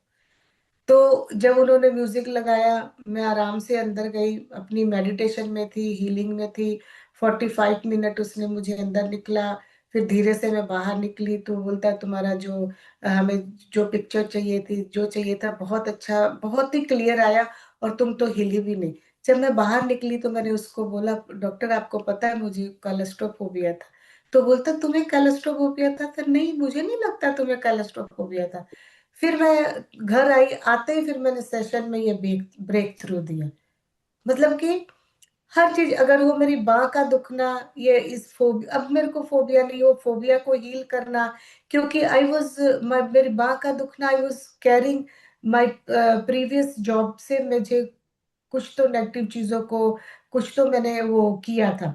S3: तो जब उन्होंने म्यूजिक लगाया, मैं आराम से अंदर गई, अपनी मेडिटेशन में थी, हीलिंग में थी। 45 मिनट उसने मुझे अंदर निकला, फिर धीरे से मैं बाहर निकली, तो बोलता है तुम्हारा जो हमें जो पिक्चर चाहिए थी, जो चाहिए था, बहुत अच्छा, बहुत ही क्लियर आया, और तुम तो हिली भी नहीं। जब मैं बाहर निकली तो मैंने उसको बोला डॉक्टर आपको पता है मुझे कोलेस्ट्रोफोबिया था? तो बोलता तुम्हें कोलेस्ट्रोफोबिया था? फिर नहीं, मुझे नहीं लगता तुम्हें कोलेस्ट्रोफोबिया था। फिर मैं घर आई, आते ही फिर मैंने सेशन में ये ब्रेक थ्रू दिया, मतलब कि हर चीज, अगर वो मेरी बाह का दुखना, ये इस फोबिया, अब मेरे को फोबिया नहीं, वो फोबिया को हील करना, क्योंकि आई वॉज, मेरी बाह का दुखना, I was carrying my previous job से, मुझे कुछ तो नेगेटिव चीजों को, कुछ तो मैंने वो किया था,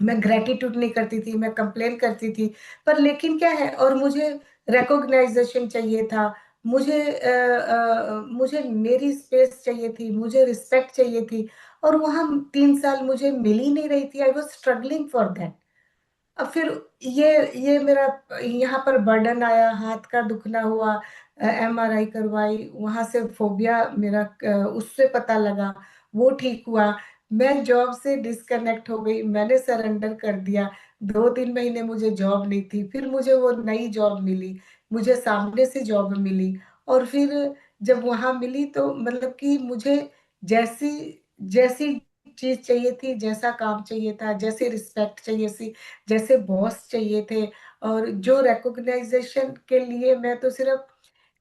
S3: मैं ग्रेटिट्यूड नहीं करती थी, मैं कंप्लेन करती थी। पर लेकिन क्या है, और मुझे रिकॉग्नाइजेशन चाहिए था, मुझे मेरी स्पेस चाहिए थी, मुझे रिस्पेक्ट चाहिए थी, और वहां 3 साल मुझे मिल ही नहीं रही थी, I was struggling for that. अब फिर ये मेरा यहाँ पर बर्डन आया, हाथ का दुखना हुआ, एमआरआई करवाई, वहां से फोबिया मेरा उससे पता लगा, वो ठीक हुआ। मैं जॉब से डिस्कनेक्ट हो गई, मैंने सरेंडर कर दिया। 2-3 महीने मुझे जॉब नहीं थी, फिर मुझे वो नई जॉब मिली, मुझे सामने से जॉब मिली। और फिर जब वहां मिली तो मतलब कि मुझे जैसी जैसी चीज चाहिए थी, जैसा काम चाहिए था, जैसे रिस्पेक्ट चाहिए थी, जैसे बॉस चाहिए थे, और जो रिकॉग्नाइजेशन के लिए मैं तो सिर्फ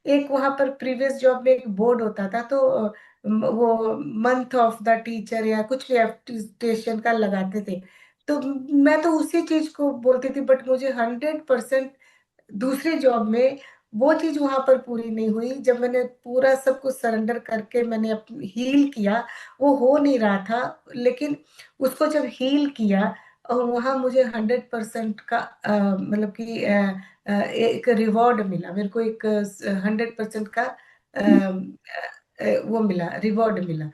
S3: एक वहां पर प्रीवियस जॉब में एक बोर्ड होता था, तो वो मंथ ऑफ द टीचर या कुछ भी एप्टिस्टेशन का लगाते थे, तो मैं तो उसी चीज को बोलती थी। बट मुझे 100% दूसरी जॉब में वो चीज वहां पर पूरी नहीं हुई। जब मैंने पूरा सब कुछ सरेंडर करके मैंने हील किया, वो हो नहीं रहा था, लेकिन उसको जब हील किया और वहां मुझे 100% का मतलब कि एक रिवॉर्ड मिला, मेरे को एक 100% का वो मिला, रिवॉर्ड मिला।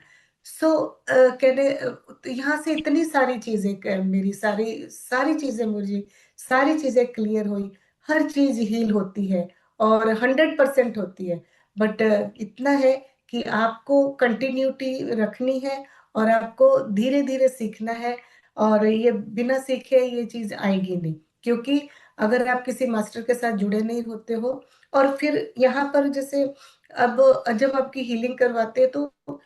S3: सो कहने तो यहाँ से इतनी सारी चीजें मेरी सारी सारी चीजें मुझे सारी चीजें क्लियर हुई। हर चीज हील होती है और 100% होती है। बट इतना है कि आपको कंटिन्यूटी रखनी है और आपको धीरे धीरे सीखना है। और ये बिना सीखे ये चीज आएगी नहीं, क्योंकि अगर आप किसी मास्टर के साथ जुड़े नहीं होते हो, और फिर यहाँ पर जैसे अब जब आपकी हीलिंग करवाते हैं तो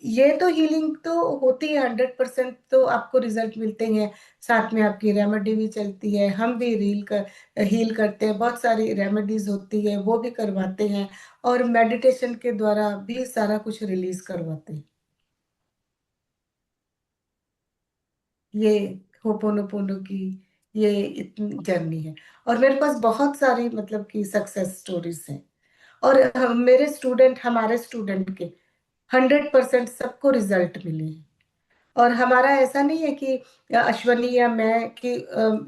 S3: ये तो हीलिंग तो होती है 100%, तो आपको रिजल्ट मिलते ही हैं। साथ में आपकी रेमेडी भी चलती है, हम भी हील करते हैं, बहुत सारी रेमेडीज होती है वो भी करवाते हैं, और मेडिटेशन के द्वारा भी सारा कुछ रिलीज करवाते हैं। ये होपोनोपोनो की ये इतनी जर्नी है। और मेरे पास बहुत सारी मतलब की सक्सेस स्टोरीज हैं। और मेरे स्टूडेंट, हमारे स्टूडेंट के 100% सबको रिजल्ट मिले हैं। और हमारा ऐसा नहीं है कि अश्वनी या मैं कि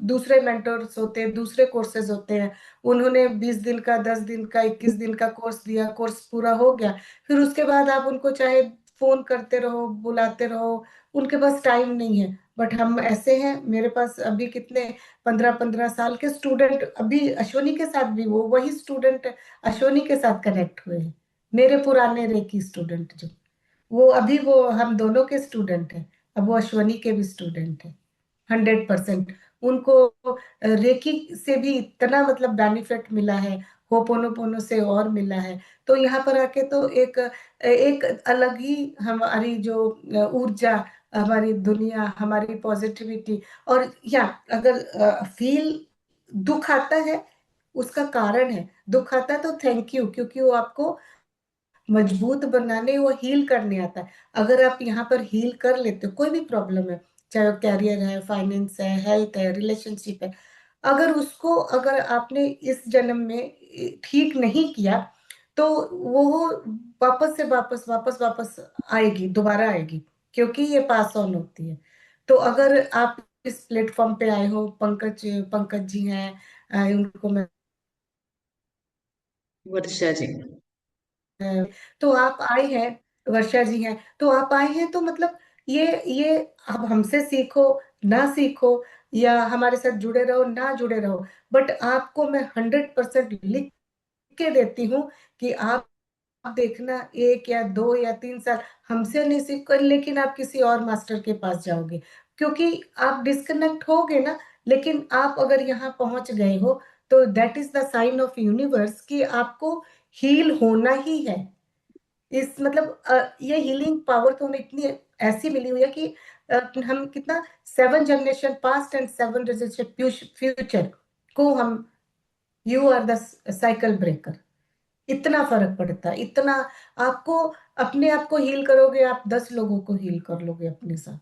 S3: दूसरे मेंटर्स होते हैं, दूसरे कोर्सेज होते हैं, उन्होंने 20 दिन का, 10 दिन का, 21 दिन का कोर्स दिया, कोर्स पूरा हो गया, फिर उसके बाद आप उनको चाहे फोन करते रहो, बुलाते रहो, उनके पास टाइम नहीं है। बट हम ऐसे हैं, मेरे पास अभी कितने 15-15 साल के स्टूडेंट, अभी अश्वनी के साथ भी वो वही स्टूडेंट अश्वनी के साथ कनेक्ट हुए हैं, मेरे पुराने रेकी स्टूडेंट जो, वो अभी वो हम दोनों के स्टूडेंट हैं। अब वो अश्वनी के भी स्टूडेंट हैं। 100% उनको रेकी से भी इतना मतलब बेनिफिट मिला है, होपोनोपोनो से और मिला है। तो यहाँ पर आके तो एक एक अलग ही हमारी जो ऊर्जा, हमारी दुनिया, हमारी पॉजिटिविटी। और या अगर फील दुख आता है, उसका कारण है, दुख आता है तो थैंक यू, क्योंकि वो आपको मजबूत बनाने, वो हील करने आता है। अगर आप यहाँ पर हील कर लेते हो, कोई भी प्रॉब्लम है, चाहे कैरियर है, फाइनेंस है, हेल्थ है, रिलेशनशिप है, अगर उसको अगर आपने इस जन्म में ठीक नहीं किया, तो वो वापस से वापस वापस वापस आएगी, दोबारा आएगी, क्योंकि ये पास ऑन होती है। तो अगर आप इस प्लेटफॉर्म पे आए हो, पंकज पंकज जी हैं, उनको मैं
S2: वर्षा जी।
S3: तो आप आए हैं, वर्षा जी हैं, तो आप आए हैं, तो मतलब ये अब हमसे सीखो ना सीखो, या हमारे साथ जुड़े रहो ना जुड़े रहो, बट आपको मैं 100% लिख के देती हूँ कि आप देखना, 1 या 2 या 3 साल हमसे नहीं सीख कर, लेकिन आप किसी और मास्टर के पास जाओगे, क्योंकि आप डिस्कनेक्ट होगे ना। लेकिन आप अगर यहाँ पहुंच गए हो, तो that is the sign of universe कि आपको हील होना ही है। इस मतलब ये हीलिंग पावर तो हमें इतनी ऐसी मिली हुई है कि हम कितना 7 generation past and 7 generation future को हम, you are the cycle breaker. इतना फर्क पड़ता है, इतना। आपको अपने आप को हील करोगे, आप 10 लोगों को हील कर लोगे अपने साथ।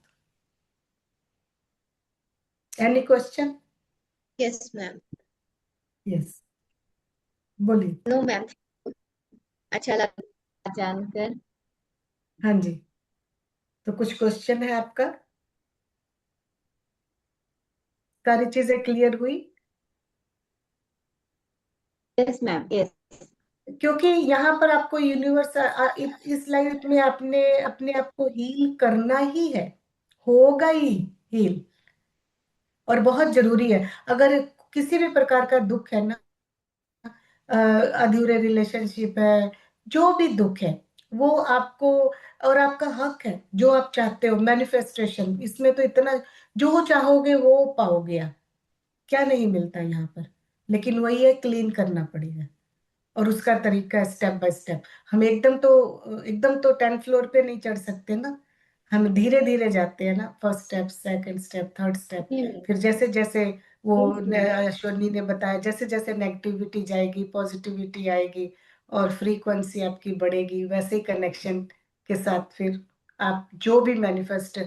S3: Any question?
S1: Yes ma'am.
S3: Yes, बोलिए।
S1: No ma'am. अच्छा लगा जानकर।
S3: हाँ जी, तो कुछ क्वेश्चन है आपका? सारी चीजें क्लियर हुई?
S1: Yes ma'am, yes.
S3: क्योंकि यहाँ पर आपको यूनिवर्स इस लाइफ में आपने अपने आप को हील करना ही है, होगा ही हील। और बहुत जरूरी है। अगर किसी भी प्रकार का दुख है ना, अधूरे रिलेशनशिप है, जो भी दुख है वो आपको, और आपका हक है, जो आप चाहते हो मैनिफेस्टेशन, इसमें तो इतना, जो चाहोगे वो पाओगे आप। क्या नहीं मिलता यहाँ पर, लेकिन वही है, क्लीन करना पड़ेगा। और उसका तरीका स्टेप बाय स्टेप। हम एकदम तो 10th फ्लोर पे नहीं चढ़ सकते ना। हम धीरे धीरे जाते हैं ना, first step, second step, third step.
S1: Hmm.
S3: फिर जैसे जैसे वो
S1: हम्म।
S3: अश्वनी ने बताया, जैसे जैसे नेगेटिविटी जाएगी, पॉजिटिविटी आएगी और फ्रीक्वेंसी आपकी बढ़ेगी, वैसे ही कनेक्शन के साथ फिर आप जो भी मैनिफेस्ट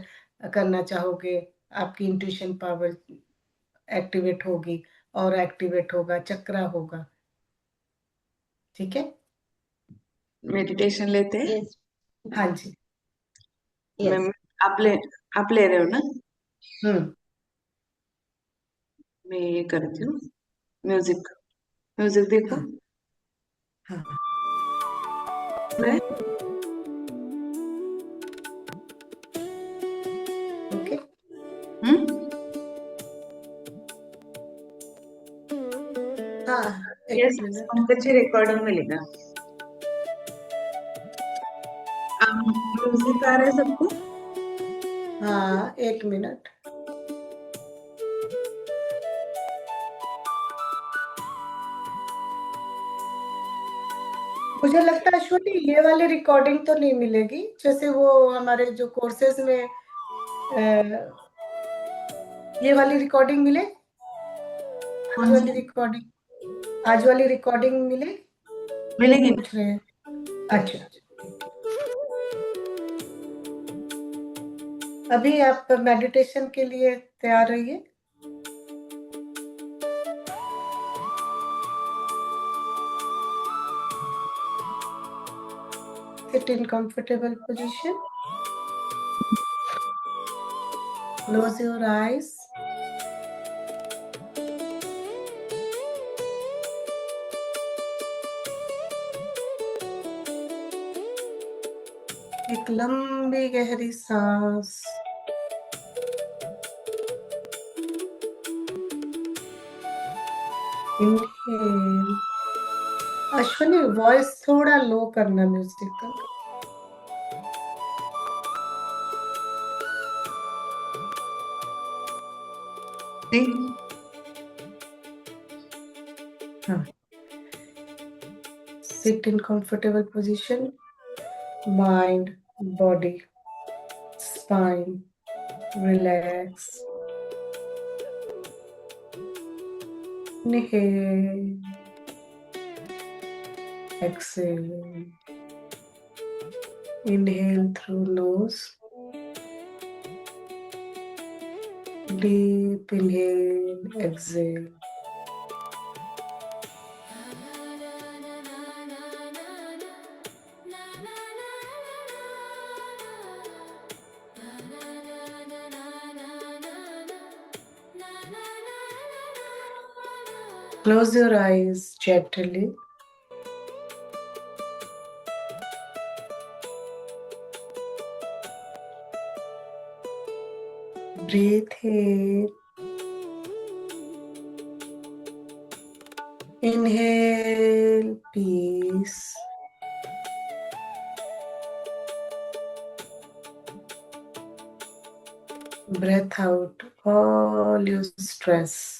S3: करना चाहोगे, आपकी इंट्यूशन पावर एक्टिवेट होगी, और एक्टिवेट होगा, चक्रा होगा। ठीक है।
S2: मेडिटेशन लेते हैं।
S1: यस।
S3: हाँ जी।
S2: मैं
S1: यस।
S2: आप ले रहे हो ना?
S3: हम्म।
S2: मैं ये करती हूँ। म्यूजिक म्यूजिक देखो।
S3: हाँ हाँ।
S2: मैं
S3: ओके।
S2: हम्म।
S3: हाँ, एक
S2: yes,
S3: minute.
S2: Pankaj ji recording मिलेगा। म्यूजिक आ रहा है सबको?
S3: हाँ, एक मिनट। मुझे लगता है अश्वनी, ये वाली रिकॉर्डिंग तो नहीं मिलेगी, जैसे वो हमारे जो कोर्सेज में ये वाली रिकॉर्डिंग मिले। आज
S2: कौन
S3: वाली
S2: सी?
S3: रिकॉर्डिंग, आज वाली रिकॉर्डिंग मिले, ये
S2: मिलेगी ना?
S3: पूछ रहे हैं। अच्छा ठीक है। अभी आप मेडिटेशन के लिए तैयार रहिए। Sit in comfortable position. Close your eyes. एक लंबी गहरी सांस। इनहेल। अश्वनी, वॉइस थोड़ा लो करना म्यूजिक का।
S2: नहीं।
S3: हाँ। Sit in comfortable position. Mind, body, spine, relax. Inhale. Exhale. Inhale through nose. Deep inhale, exhale. Close your eyes gently. Breathe in. Inhale, peace. Breath out all your stress.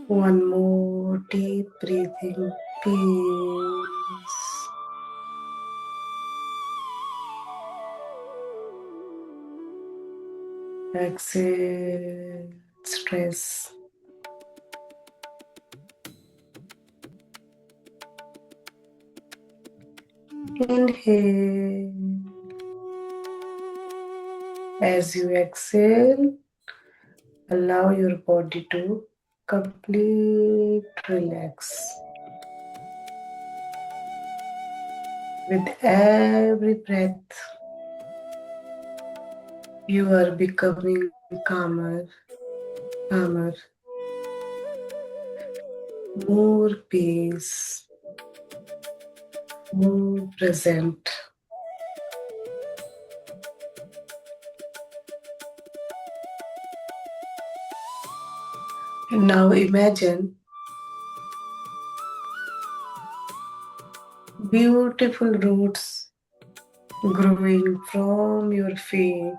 S3: One more deep breathing. Peace. Exhale, stress. Inhale. As you exhale, allow your body to complete relax. With every breath, you are becoming calmer, calmer, more peace, more present. Now imagine beautiful roots growing from your feet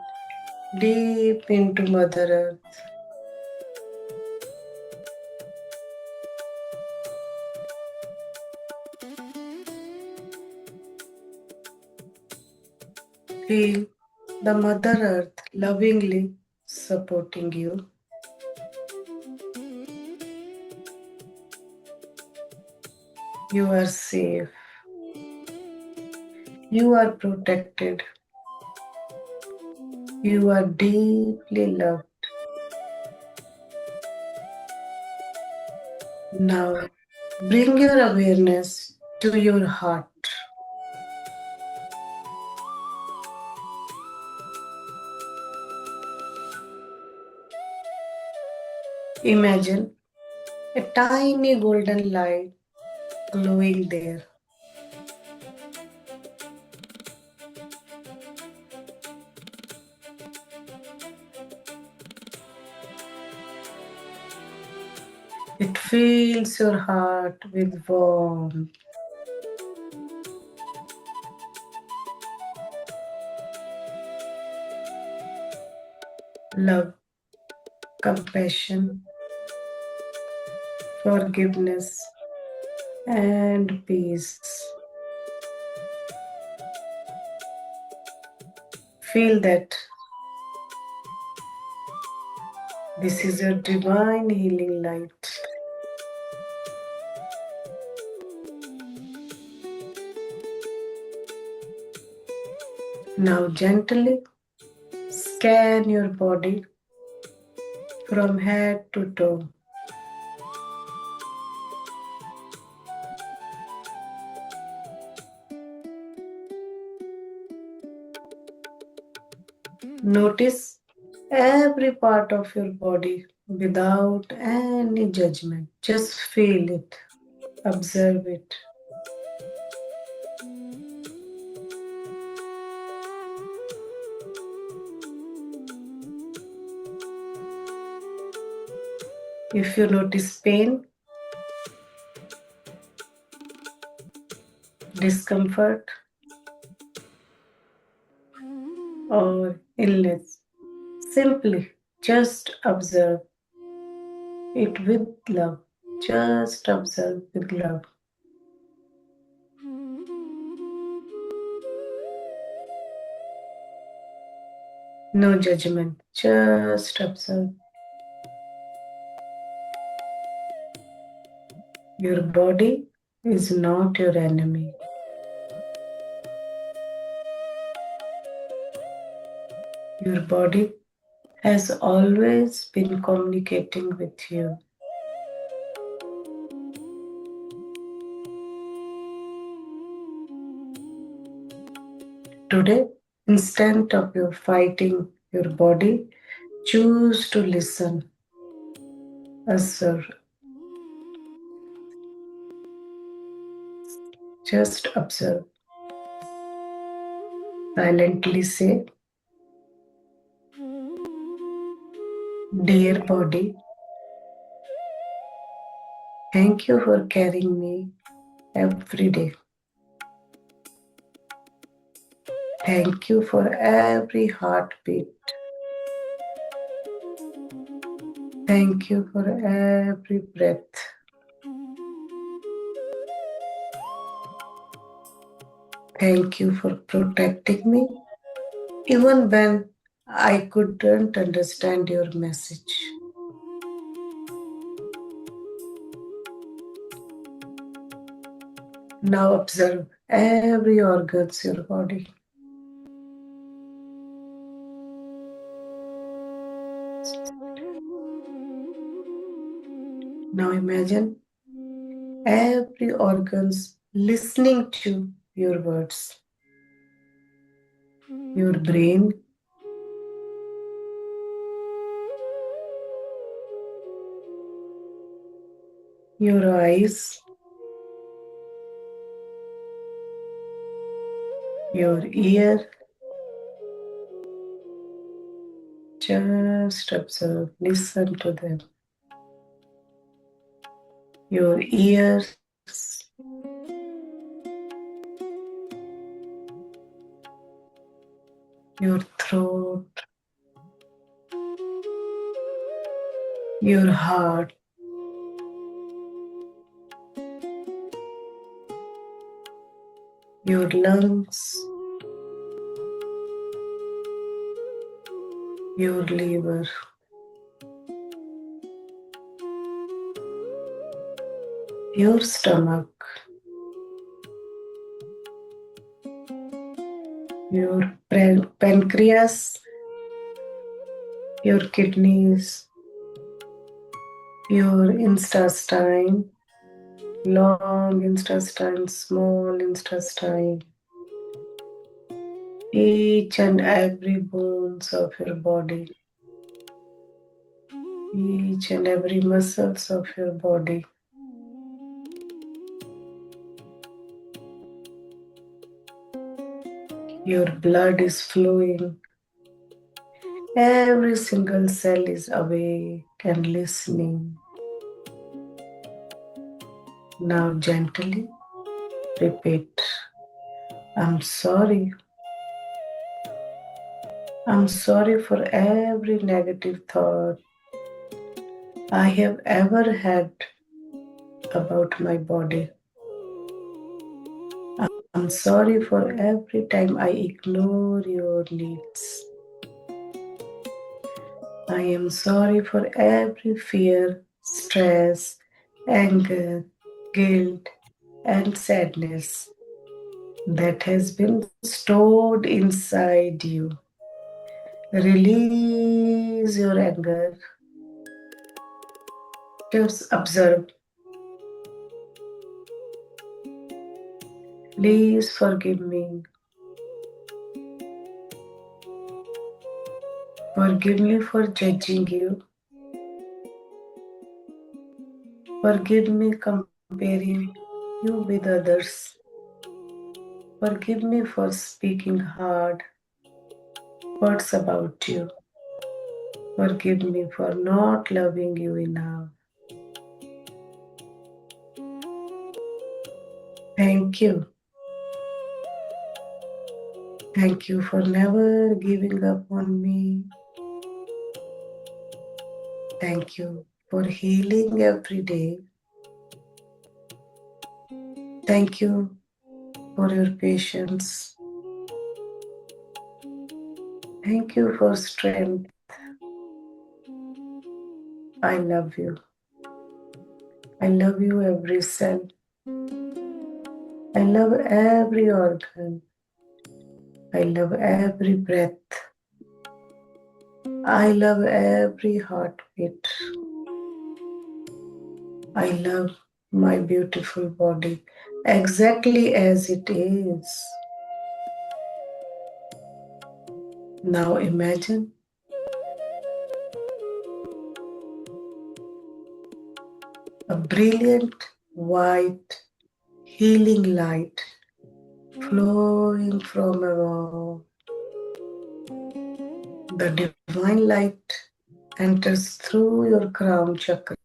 S3: deep into Mother Earth. Feel the Mother Earth lovingly supporting you. You are safe. You are protected. You are deeply loved. Now, bring your awareness to your heart. Imagine a tiny golden light glowing there. It fills your heart with warmth, love, compassion, forgiveness, and peace. Feel that this is your divine healing light. Now gently scan your body from head to toe. Notice every part of your body without any judgment. Just feel it, observe it. If you notice pain, discomfort, or illness, simply just observe it with love. Just observe with love. No judgment, just observe. Your body is not your enemy. Your body has always been communicating with you. Today, instead of you fighting your body, choose to listen, observe. Just observe. Silently say, "Dear body, thank you for carrying me every day. Thank you for every heartbeat. Thank you for every breath. Thank you for protecting me even when I couldn't understand your message." Now observe every organ in your body. Now imagine every organ's listening to your words. Your brain, your eyes, your ear. Just observe, listen to them. your ears, your throat, your heart, your lungs, your liver, your stomach, your pancreas, your kidneys, your intestine, long intestine, small intestine, each and every bones of your body, each and every muscles of your body. Your blood is flowing. Every single cell is awake and listening. Now gently repeat, I'm sorry. I'm sorry for every negative thought I have ever had about my body. I'm sorry for every time I ignore your needs. I am sorry for every fear, stress, anger, guilt, and sadness that has been stored inside you. Release your anger. Just observe. Please forgive me. Forgive me for judging you. Forgive me comparing you with others. Forgive me for speaking hard words about you. Forgive me for not loving you enough. Thank you. Thank you for never giving up on me. Thank you for healing every day. Thank you for your patience. Thank you for strength. I love you. I love you every cell. I love every organ. I love every breath. I love every heartbeat. I love my beautiful body exactly as it is. Now imagine a brilliant white healing light flowing from above. The divine light enters through your crown chakra.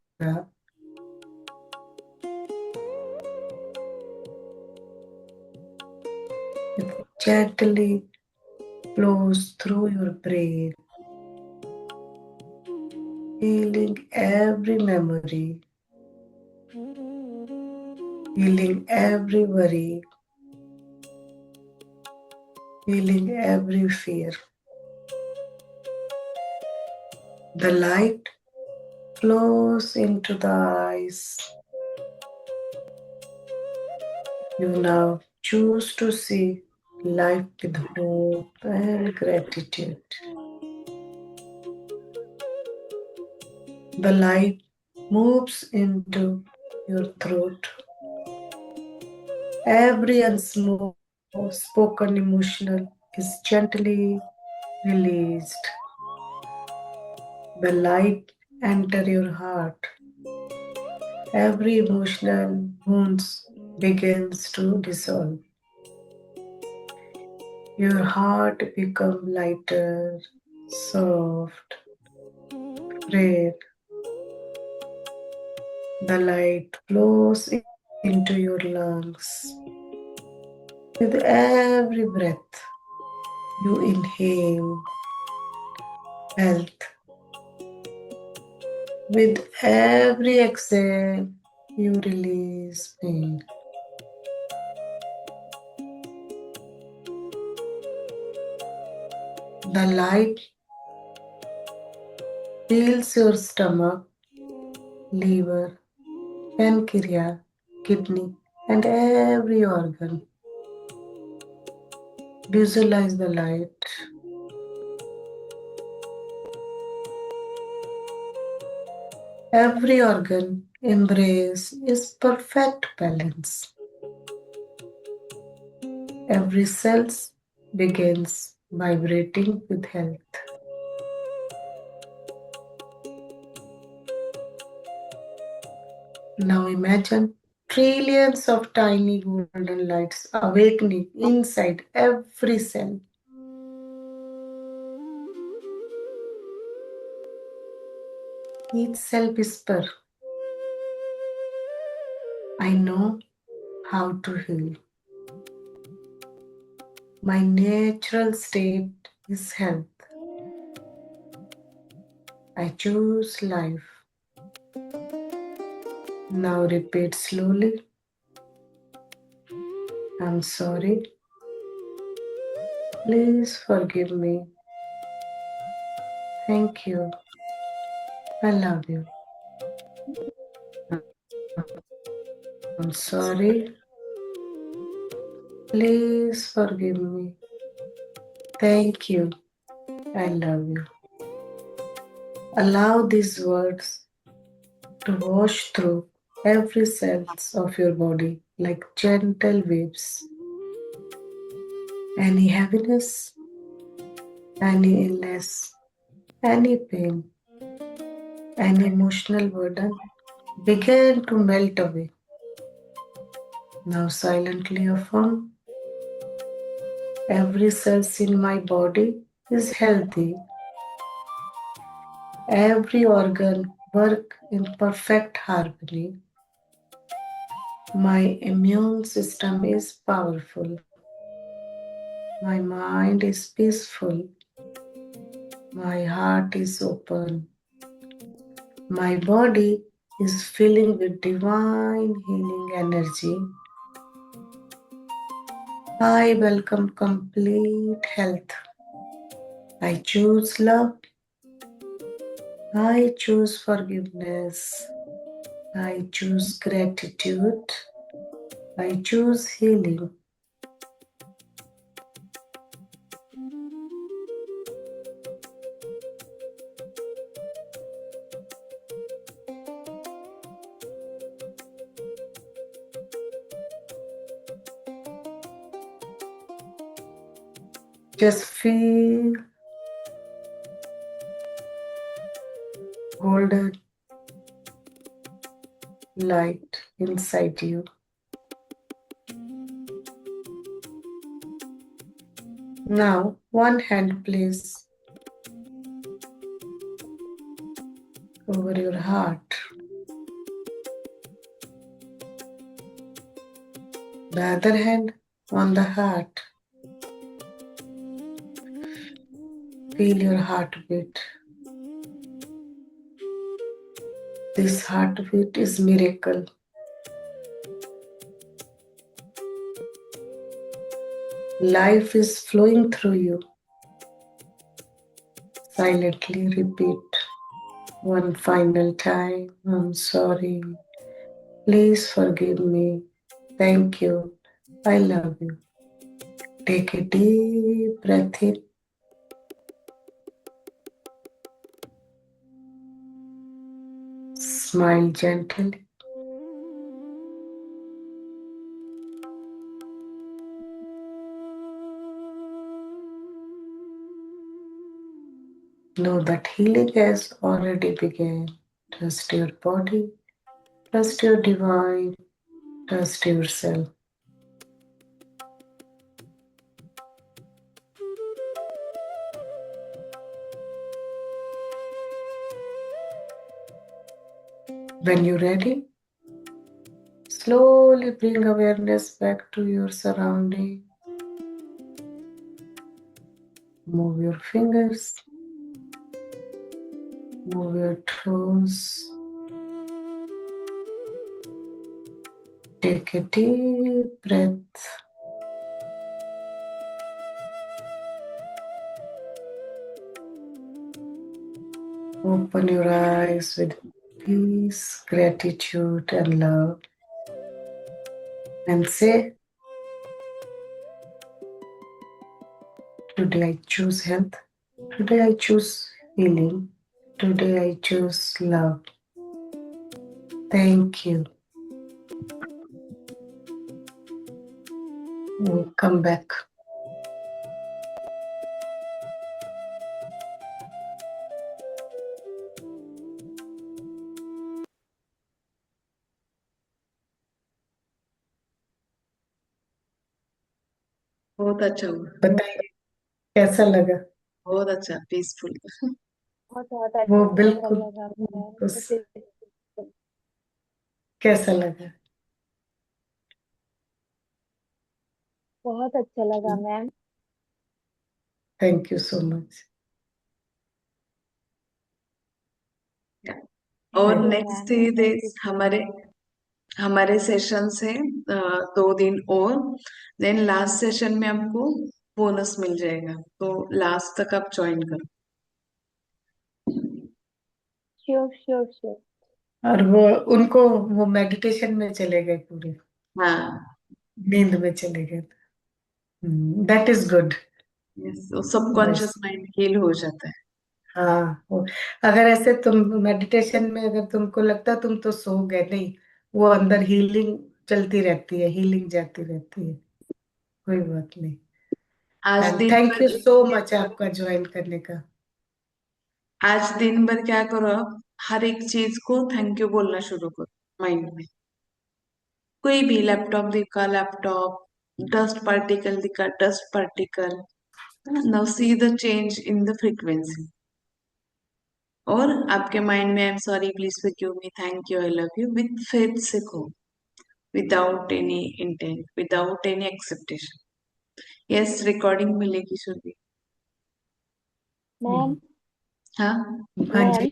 S3: It gently flows through your brain, healing every memory, healing every worry, healing every fear. The light flows into the eyes. You now choose to see life with hope and gratitude. The light moves into your throat. Every unspoken emotion is gently released. The light enters your heart. Every emotional wound begins to dissolve. Your heart becomes lighter, soft, free. The light flows into your lungs. With every breath, you inhale health. With every exhale, you release pain. The light fills your stomach, liver, pancreas, kidney, and every organ. Visualize the light. Every organ embrace is perfect balance. Every cell begins vibrating with health. Now imagine trillions of tiny golden lights awakening inside every cell. Each cell whisper, I know how to heal. My natural state is health. I choose life. Now repeat slowly. I'm sorry. Please forgive me. Thank you. I love you. I'm sorry. Please forgive me. Thank you. I love you. Allow these words to wash through every cell of your body like gentle waves. Any heaviness, any illness, any pain, any emotional burden began to melt away. Now silently affirm, every cell in my body is healthy. Every organ works in perfect harmony. My immune system is powerful. My mind is peaceful. My heart is open. My body is filling with divine healing energy. I welcome complete health. I choose love. I choose forgiveness. I choose gratitude. I choose healing. Just feel golden light inside you. Now, one hand please over your heart. The other hand on the heart. Feel your heartbeat. This heartbeat is miracle. Life is flowing through you. Silently repeat one final time. I'm sorry. Please forgive me. Thank you. I love you. Take a deep breath in. Smile gently. Know that healing has already begun. Trust your body. Trust your divine. Trust yourself. When you're ready, slowly bring awareness back to your surrounding. Move your fingers, move your toes. Take a deep breath. Open your eyes with peace, gratitude, and love. And say, today I choose health. Today I choose healing. Today I choose love. Thank you. We'll come back.
S2: बहुत अच्छा हुआ,
S3: बताइए कैसा लगा?
S2: बहुत अच्छा, peaceful.
S1: बहुत बहुत
S3: वो
S1: अच्छा
S3: बिल्कुल
S1: लगा मैम,
S3: उस कैसा लगा?
S1: बहुत अच्छा लगा ma'am.
S3: Thank you so much.
S2: और
S1: thank you
S2: next
S1: ma'am, thank
S2: days
S1: you.
S2: हमारे सेशंस हैं 2 दिन और, देन लास्ट सेशन में आपको बोनस मिल जाएगा, तो लास्ट तक आप ज्वाइन करो।
S1: Sure sure sure.
S3: और वो उनको वो मेडिटेशन में चले गए पूरे,
S2: हाँ,
S3: नींद में चले गए। That is good.
S2: यस, वो सबकॉन्शियस माइंड हील हो जाता है।
S3: हाँ अगर ऐसे तुम मेडिटेशन में अगर तुमको लगता तुम तो सो गए, नहीं, वो अंदर हीलिंग चलती रहती है, हीलिंग जाती रहती है। कोई बात नहीं।
S2: आज
S3: एंड
S2: दिन
S3: थैंक
S2: भर
S3: यू सो मच आपका ज्वाइन करने का।
S2: आज दिन भर क्या करो आप, हर एक चीज को थैंक यू बोलना शुरू करो माइंड में। कोई भी लैपटॉप दिखा लैपटॉप, डस्ट पार्टिकल दिखा dust particle, now see the change in the frequency. और आपके माइंड में आई am sorry, please forgive me, thank you, I love you, with faith से कहो, without any intent, without any acceptation. Yes, recording मिलेगी श्रुति।
S1: Ma'am
S2: हाँ,
S3: हाँ
S1: ma'am,
S3: जी।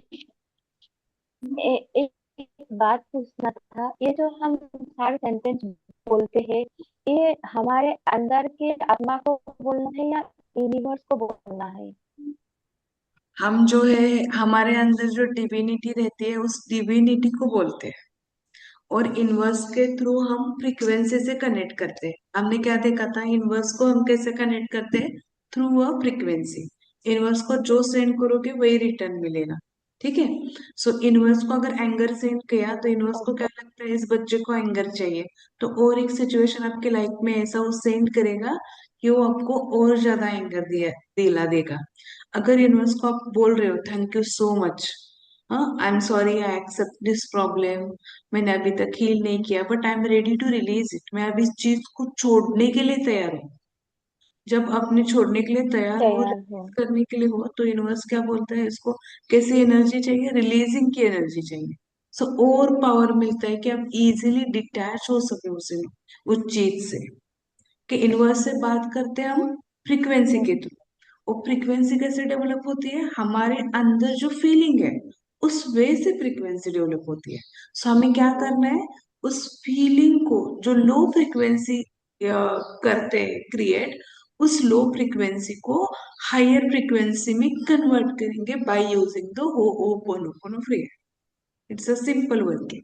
S1: एक बात पूछना था। ये जो हम सारे सेंटेंस बोलते हैं, ये हमारे अंदर के आत्मा को बोलना है या यूनिवर्स को बोलना है?
S2: हम जो है हमारे अंदर जो डिविनिटी रहती है उस डिविनिटी को बोलते हैं, और इनवर्स के थ्रू हम फ्रीक्वेंसी से कनेक्ट करते हैं। हमने क्या देखा था, इनवर्स को हम कैसे कनेक्ट करते हैं, थ्रू अ फ्रीक्वेंसी। इनवर्स को जो सेंड करोगे वही रिटर्न मिलेगा, ठीक है। सो इनवर्स को अगर एंगर सेंड किया तो इनवर्स को क्या लगता है, इस बच्चे को एंगर चाहिए, तो और एक सिचुएशन आपके लाइफ में ऐसा वो सेंड करेगा कि वो आपको और ज्यादा एंगर दिला देगा। अगर यूनिवर्स को आप बोल रहे हो थैंक यू सो मच, हाँ, I am sorry, I accept this problem, मैंने अभी तक हील नहीं किया but I am ready to release it, मैं अभी इस चीज को छोड़ने के लिए तैयार हूँ। जब अपने छोड़ने के लिए तैयार हो,
S1: तैयार हो।
S2: रिलीज करने के लिए हो, तो यूनिवर्स क्या बोलता है, इसको कैसी एनर्जी चाहिए, रिलीजिंग की एनर्जी चाहिए। सो और पावर मिलता है कि आप इजीली डिटैच हो सके उस चीज से। कि यूनिवर्स से बात करते हैं हम फ्रीक्वेंसी के थ्रू। और फ्रीक्वेंसी कैसे डेवलप होती है, हमारे अंदर जो फीलिंग है उस वे से फ्रीक्वेंसी डेवलप होती है। सो हमें क्या करना है, उस फीलिंग को जो लो फ्रीक्वेंसी करते हैं क्रिएट, उस लो फ्रीक्वेंसी को हायर फ्रीक्वेंसी में कन्वर्ट करेंगे by using the ho'oponopono phrase. It's a simple working.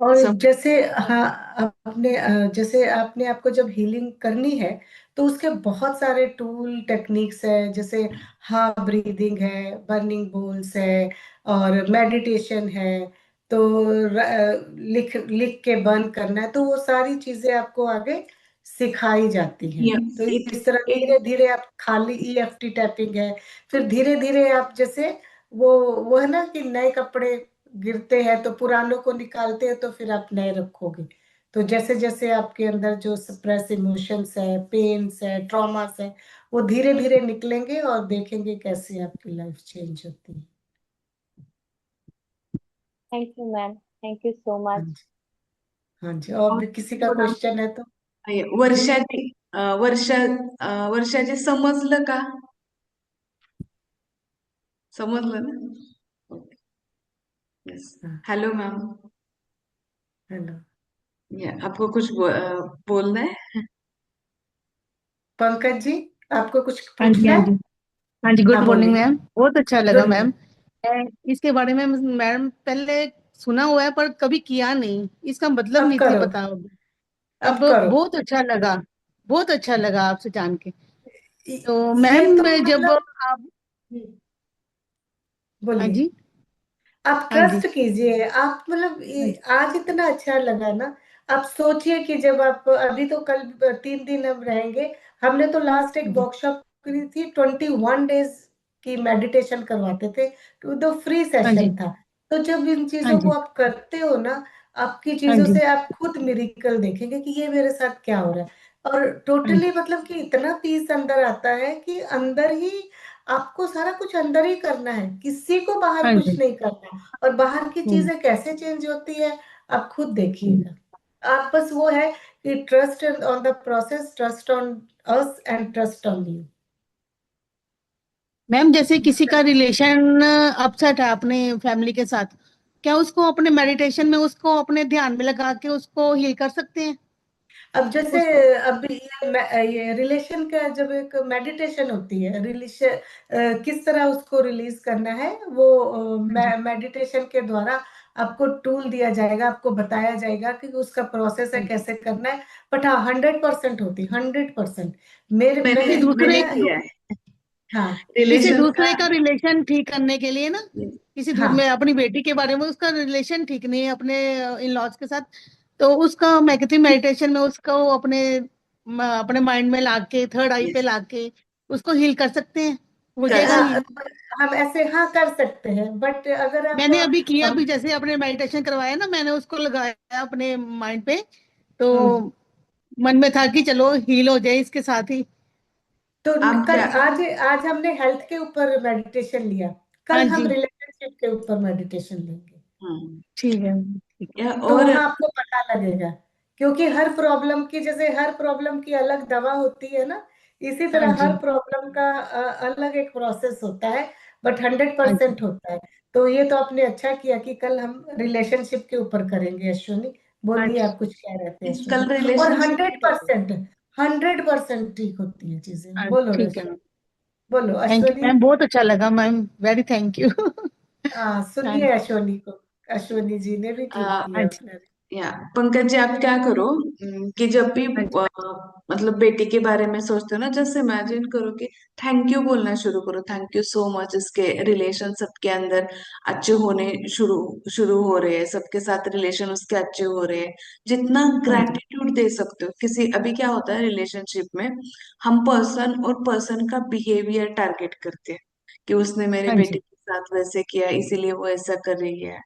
S3: और
S2: सब
S3: जैसे हाँ, आपने जैसे आपने आपको जब हीलिंग करनी है तो उसके बहुत सारे टूल टेक्निक्स है, जैसे हाँ ब्रीदिंग है, बर्निंग बोल्स है, और मेडिटेशन है। तो लिख लिख के बर्न करना है, तो वो सारी चीजें आपको आगे सिखाई जाती हैं। तो
S2: एक
S3: इस तरह
S2: एक
S3: धीरे धीरे आप खाली ईएफटी टैपिंग है, फिर धीरे धीरे आप जैसे वो है ना कि नए कपड़े गिरते हैं तो पुरानों को निकालते हैं तो फिर आप नए रखोगे। तो जैसे जैसे आपके अंदर जो सप्रेस इमोशंस है, पेन्स है, ट्रॉमास है, वो धीरे धीरे निकलेंगे और देखेंगे कैसे आपकी लाइफ चेंज होती है।
S1: Thank you ma'am, thank you सो
S3: हाँ
S1: मच।
S3: जी, हाँ जी, और
S2: और
S3: भी किसी का
S2: थोडा
S3: क्वेश्चन है तो? जी।
S2: वर्षाची वर्षा वर्षाचे समजलं का? समजलं ना? ओके. यस.
S3: हाँ,
S2: हेलो मैम.
S3: हेलो।
S2: आपको कुछ बोलना है?
S3: पंकज जी, आपको कुछ
S4: हाँ जी,
S3: पूछना
S4: हाँ
S3: है?
S4: जी, हाँ जी। गुड
S3: हाँ,
S4: मॉर्निंग
S3: बोलिए।
S4: मैम, बहुत अच्छा लगा
S3: गुड
S4: मैम।
S3: मॉर्निंग।
S4: इसके बारे में मैम पहले सुना हुआ है पर कभी किया नहीं, इसका मतलब
S3: अब
S4: नहीं थी
S3: करो,
S4: पता।
S3: अब
S4: अब
S3: करो।
S4: बहुत अच्छा लगा, बहुत अच्छा लगा आपसे जान के। तो
S3: ये तो
S4: मैम जब
S3: मतलब,
S4: आप,
S3: हम्म,
S4: हाँ
S3: बोलिए।
S4: जी,
S3: आप
S4: हाँ जी,
S3: ट्रस्ट कीजिए, आप मतलब
S4: हाँ जी,
S3: आज इतना अच्छा लगा ना। आप सोचिए कि जब आप अभी तो कल 3 दिन हम रहेंगे। हमने तो लास्ट एक
S4: हाँ जी,
S3: वर्कशॉप करी थी, 21 डेज की मेडिटेशन करवाते थे। तो दो फ्री
S4: हाँ
S3: सेशन
S4: जी,
S3: था। तो जब इन
S4: हाँ
S3: चीजों को
S4: जी,
S3: आप करते हो ना, आपकी
S4: हाँ
S3: चीजों
S4: जी,
S3: से आप खुद मिरेकल देखेंगे कि ये मेरे साथ क्या हो रहा है। और
S4: हाँ जी,
S3: टोटली मतलब कि इतना पीस अंदर आता है कि अंदर ही आपको सारा कुछ अंदर ही करना है, किसी को बाहर
S4: हाँ
S3: कुछ
S4: जी,
S3: नहीं करना। और बाहर की
S4: हम्म,
S3: चीजें कैसे चेंज होती है, आप खुद
S4: हम्म।
S3: देखिएगा। आप बस वो है कि trust on the process, trust on us and trust on you.
S4: Ma'am जैसे किसी का रिलेशन अपसेट है अपने फैमिली के साथ, क्या उसको अपने मेडिटेशन में उसको अपने ध्यान में लगा के उसको हील कर सकते हैं
S3: अब जैसे,
S4: उसको?
S3: अब ये रिलेशन का जब एक मेडिटेशन होती है, रिलेशन किस तरह उसको रिलीज करना है, वो
S4: हाँ जी,
S3: मेडिटेशन के द्वारा आपको टूल दिया जाएगा, आपको बताया जाएगा कि उसका प्रोसेस है,
S4: हाँ जी।
S3: कैसे करना है। बट हाँ, 100% होती, 100%। मेरे
S2: मैंने
S4: किसी
S3: मैंने
S4: दूसरे
S2: मैंने
S3: मैंने
S2: किया है
S3: हाँ,
S4: किसी
S2: रिलेशन का.
S4: दूसरे का रिलेशन ठीक करने के लिए ना,
S3: हाँ।
S4: मैं अपनी बेटी के बारे में, उसका रिलेशन ठीक नहीं है अपने इन लॉज के साथ, तो उसका मैं कहती मेडिटेशन में उसको अपने माइंड में लाके, थर्ड आई पे
S2: यस.
S4: लाके उसको हील कर सकते हैं, हो
S2: कर
S4: जाएगा
S3: हाँ,
S4: हील।
S3: हम ऐसे हाँ कर सकते हैं, बट अगर आप
S4: मैंने अभी किया
S3: हम
S4: भी, जैसे अपने मेडिटेशन करवाया ना, मैंने उसको लगाया अपने माइंड पे, तो
S3: हम्म,
S4: मन में था कि चलो हील हो जाए इसके साथ ही।
S3: तो
S2: आप
S3: कल
S2: क्या.
S3: आज आज हमने हेल्थ के ऊपर मेडिटेशन लिया।
S4: हाँ
S3: कल हम
S4: जी,
S3: रिलेशनशिप के ऊपर मेडिटेशन लेंगे।
S2: हम्म.
S4: ठीक है, ठीक है।
S3: तो
S2: और
S3: वहां आपको पता लगेगा, क्योंकि हर प्रॉब्लम की, जैसे हर प्रॉब्लम की अलग दवा होती है ना, इसी
S4: हाँ
S3: तरह हर
S4: जी,
S3: प्रॉब्लम का अलग एक प्रोसेस होता है। बट हंड्रेड
S4: हाँ जी,
S3: परसेंट होता है। तो ये तो आपने अच्छा किया कि कल हम रिलेशनशिप के ऊपर करेंगे, अश्विनी।
S4: हाँ
S3: बोलिए,
S4: जी।
S3: आप कुछ कह रहे थे
S2: कल
S3: अश्विनी। और
S2: रिलेशनशिप
S3: हंड्रेड
S2: के टॉपिक.
S3: परसेंट 100% ठीक होती है चीजें। बोलो
S4: ठीक है
S3: रश्मि,
S4: मैम।
S3: बोलो
S4: थैंक यू
S3: अश्विनी।
S4: मैम, बहुत अच्छा लगा मैम, वेरी थैंक यू।
S3: हाँ,
S4: हाँ
S3: सुनिए अश्विनी को। अश्विनी जी ने भी ठीक
S4: हाँ
S3: किया
S4: जी,
S3: उसने।
S2: या पंकज जी, आप क्या करो कि जब भी
S4: हाँ जी,
S2: मतलब बेटी के बारे में सोचते हो ना, जस्ट इमेजिन करो कि थैंक यू बोलना शुरू करो. Thank you so much. इसके रिलेशन सबके अंदर अच्छे होने शुरू शुरू हो रहे हैं, सबके साथ रिलेशन उसके अच्छे हो रहे हैं. जितना
S4: हाँ जी,
S2: ग्रैटिट्यूड दे सकते हो किसी. अभी क्या होता है रिलेशनशिप में, हम पर्सन और पर्सन का बिहेवियर टारगेट करते हैं कि उसने मेरे
S4: हाँ
S2: बेटे
S4: जी,
S2: के साथ वैसे किया इसीलिए वो ऐसा कर रही है.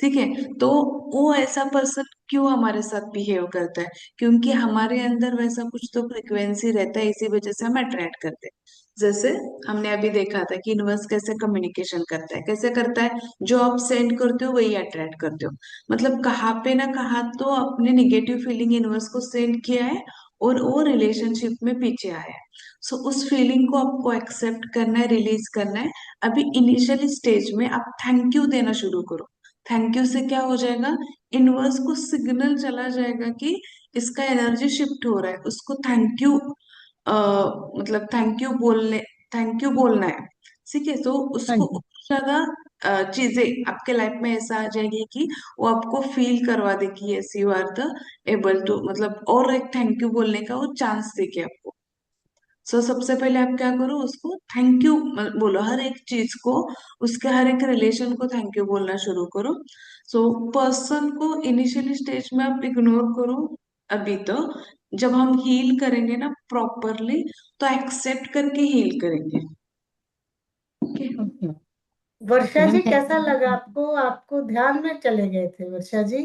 S2: ठीक है. तो वो ऐसा पर्सन क्यों हमारे साथ बिहेव करता है? क्योंकि हमारे अंदर वैसा कुछ तो फ्रिक्वेंसी रहता है, इसी वजह से हम अट्रैक्ट करते हैं. जैसे हमने अभी देखा था कि यूनिवर्स कैसे कम्युनिकेशन करता है. कैसे करता है? जो आप सेंड करते हो वही अट्रैक्ट करते हो. मतलब कहाँ पे ना कहाँ तो अपने निगेटिव फीलिंग यूनिवर्स को सेंड किया है और वो रिलेशनशिप में पीछे आया है. सो उस फीलिंग को आपको एक्सेप्ट करना है, रिलीज करना है. अभी इनिशियल स्टेज में आप थैंक यू देना शुरू करो. थैंक यू से क्या हो जाएगा? यूनिवर्स को सिग्नल चला जाएगा कि इसका एनर्जी शिफ्ट हो रहा है. उसको थैंक यू मतलब थैंक यू बोलना है. ठीक है. तो
S4: हाँ
S2: उसको
S4: जी,
S2: और ज्यादा चीजें आपके लाइफ में ऐसा आ जाएगी कि वो आपको फील करवा देगी yes you are the able to, मतलब और एक थैंक यू बोलने का वो चांस देगी आपको. सो सबसे पहले आप क्या करो, उसको थैंक यू बोलो. हर एक चीज को, उसके हर एक रिलेशन को थैंक यू बोलना शुरू करो. सो पर्सन को इनिशियली स्टेज में आप इग्नोर करो. अभी तो जब हम हील करेंगे ना प्रॉपरली, तो एक्सेप्ट करके हील करेंगे. ओके.
S4: ओके, ओके
S3: वर्षा
S4: मैम,
S3: जी,
S4: थैंक
S3: कैसा लगा
S4: यू।
S3: आपको? आपको ध्यान में चले गए थे वर्षा जी?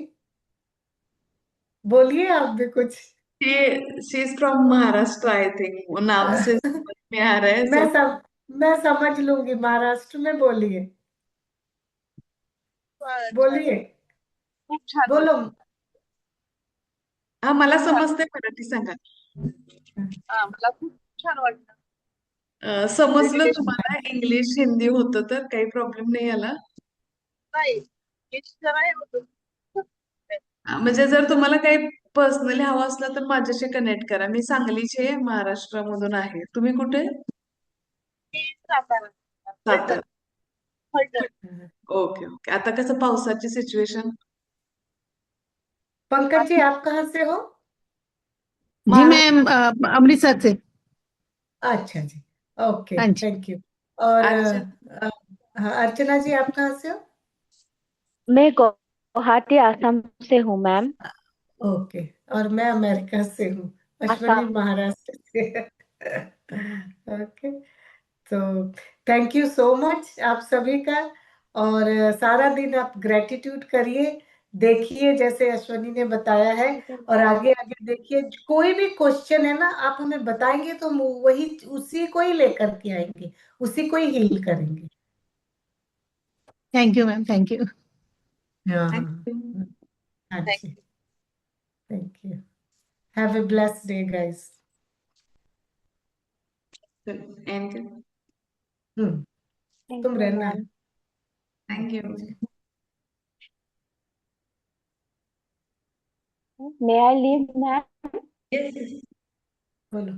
S3: बोलिए आप भी कुछ।
S2: She is from Maharashtra I think, वो नाम से समझ में आ रहा है.
S3: मैं सब मैं समझ लूंगी, महाराष्ट्र में बोलिए।
S4: अच्छा,
S3: बोलिए,
S4: खूप छान
S3: बोलो।
S4: वाटलं.
S2: हा मला समजते, मराठी सांगा.
S4: मला खूप छान वाटलं.
S2: समजलं तुम्हाला इंग्लिश हिंदी होतं तर काही प्रॉब्लेम नाही आला?
S4: नाही, नाही होतं.
S2: म्हणजे जर तुम्हाला काही पर्सनली हवं असलं तर माझ्याशी कनेक्ट करा. मी सांगलीची आहे, महाराष्ट्रामधून आहे. तुम्ही कुठे?
S4: सातारा.
S2: सातारा.
S3: हाँ।
S2: Okay okay. आता कसं पावसाची सिच्युएशन?
S3: पंकज जी, आप कहाँ से हो?
S4: जी मैं अमृतसर से।
S3: अच्छा जी, ओके,
S4: हाँ जी।
S3: Thank you. और
S2: अर्चना,
S3: हाँ, अर्चना जी, आप कहाँ से हो?
S5: मैं गुवाहाटी आसाम से हूँ मैम।
S3: ओके, और मैं अमेरिका से हूँ, अश्वनी
S5: आसाम।
S3: महाराष्ट्र से। ओके, तो थैंक यू सो मच आप सभी का। और सारा दिन आप ग्रेटिट्यूड करिए, देखिए जैसे अश्वनी ने बताया है, और आगे आगे देखिए। कोई भी क्वेश्चन है ना, आप हमें बताएंगे तो हम वही उसी को ही लेकर के आएंगे, उसी को ही हील करेंगे।
S4: Thank you ma'am, thank you.
S3: हाँ
S2: थैंक
S3: हाँ,
S2: यू.
S3: हाँ जी, thank you. Have a blessed day guys.
S2: And
S5: thank
S3: तुम
S5: यू
S3: रहना है।
S5: Ma'am.
S2: Thank you.
S5: May I leave ma'am?
S2: Yes.
S3: बोलो।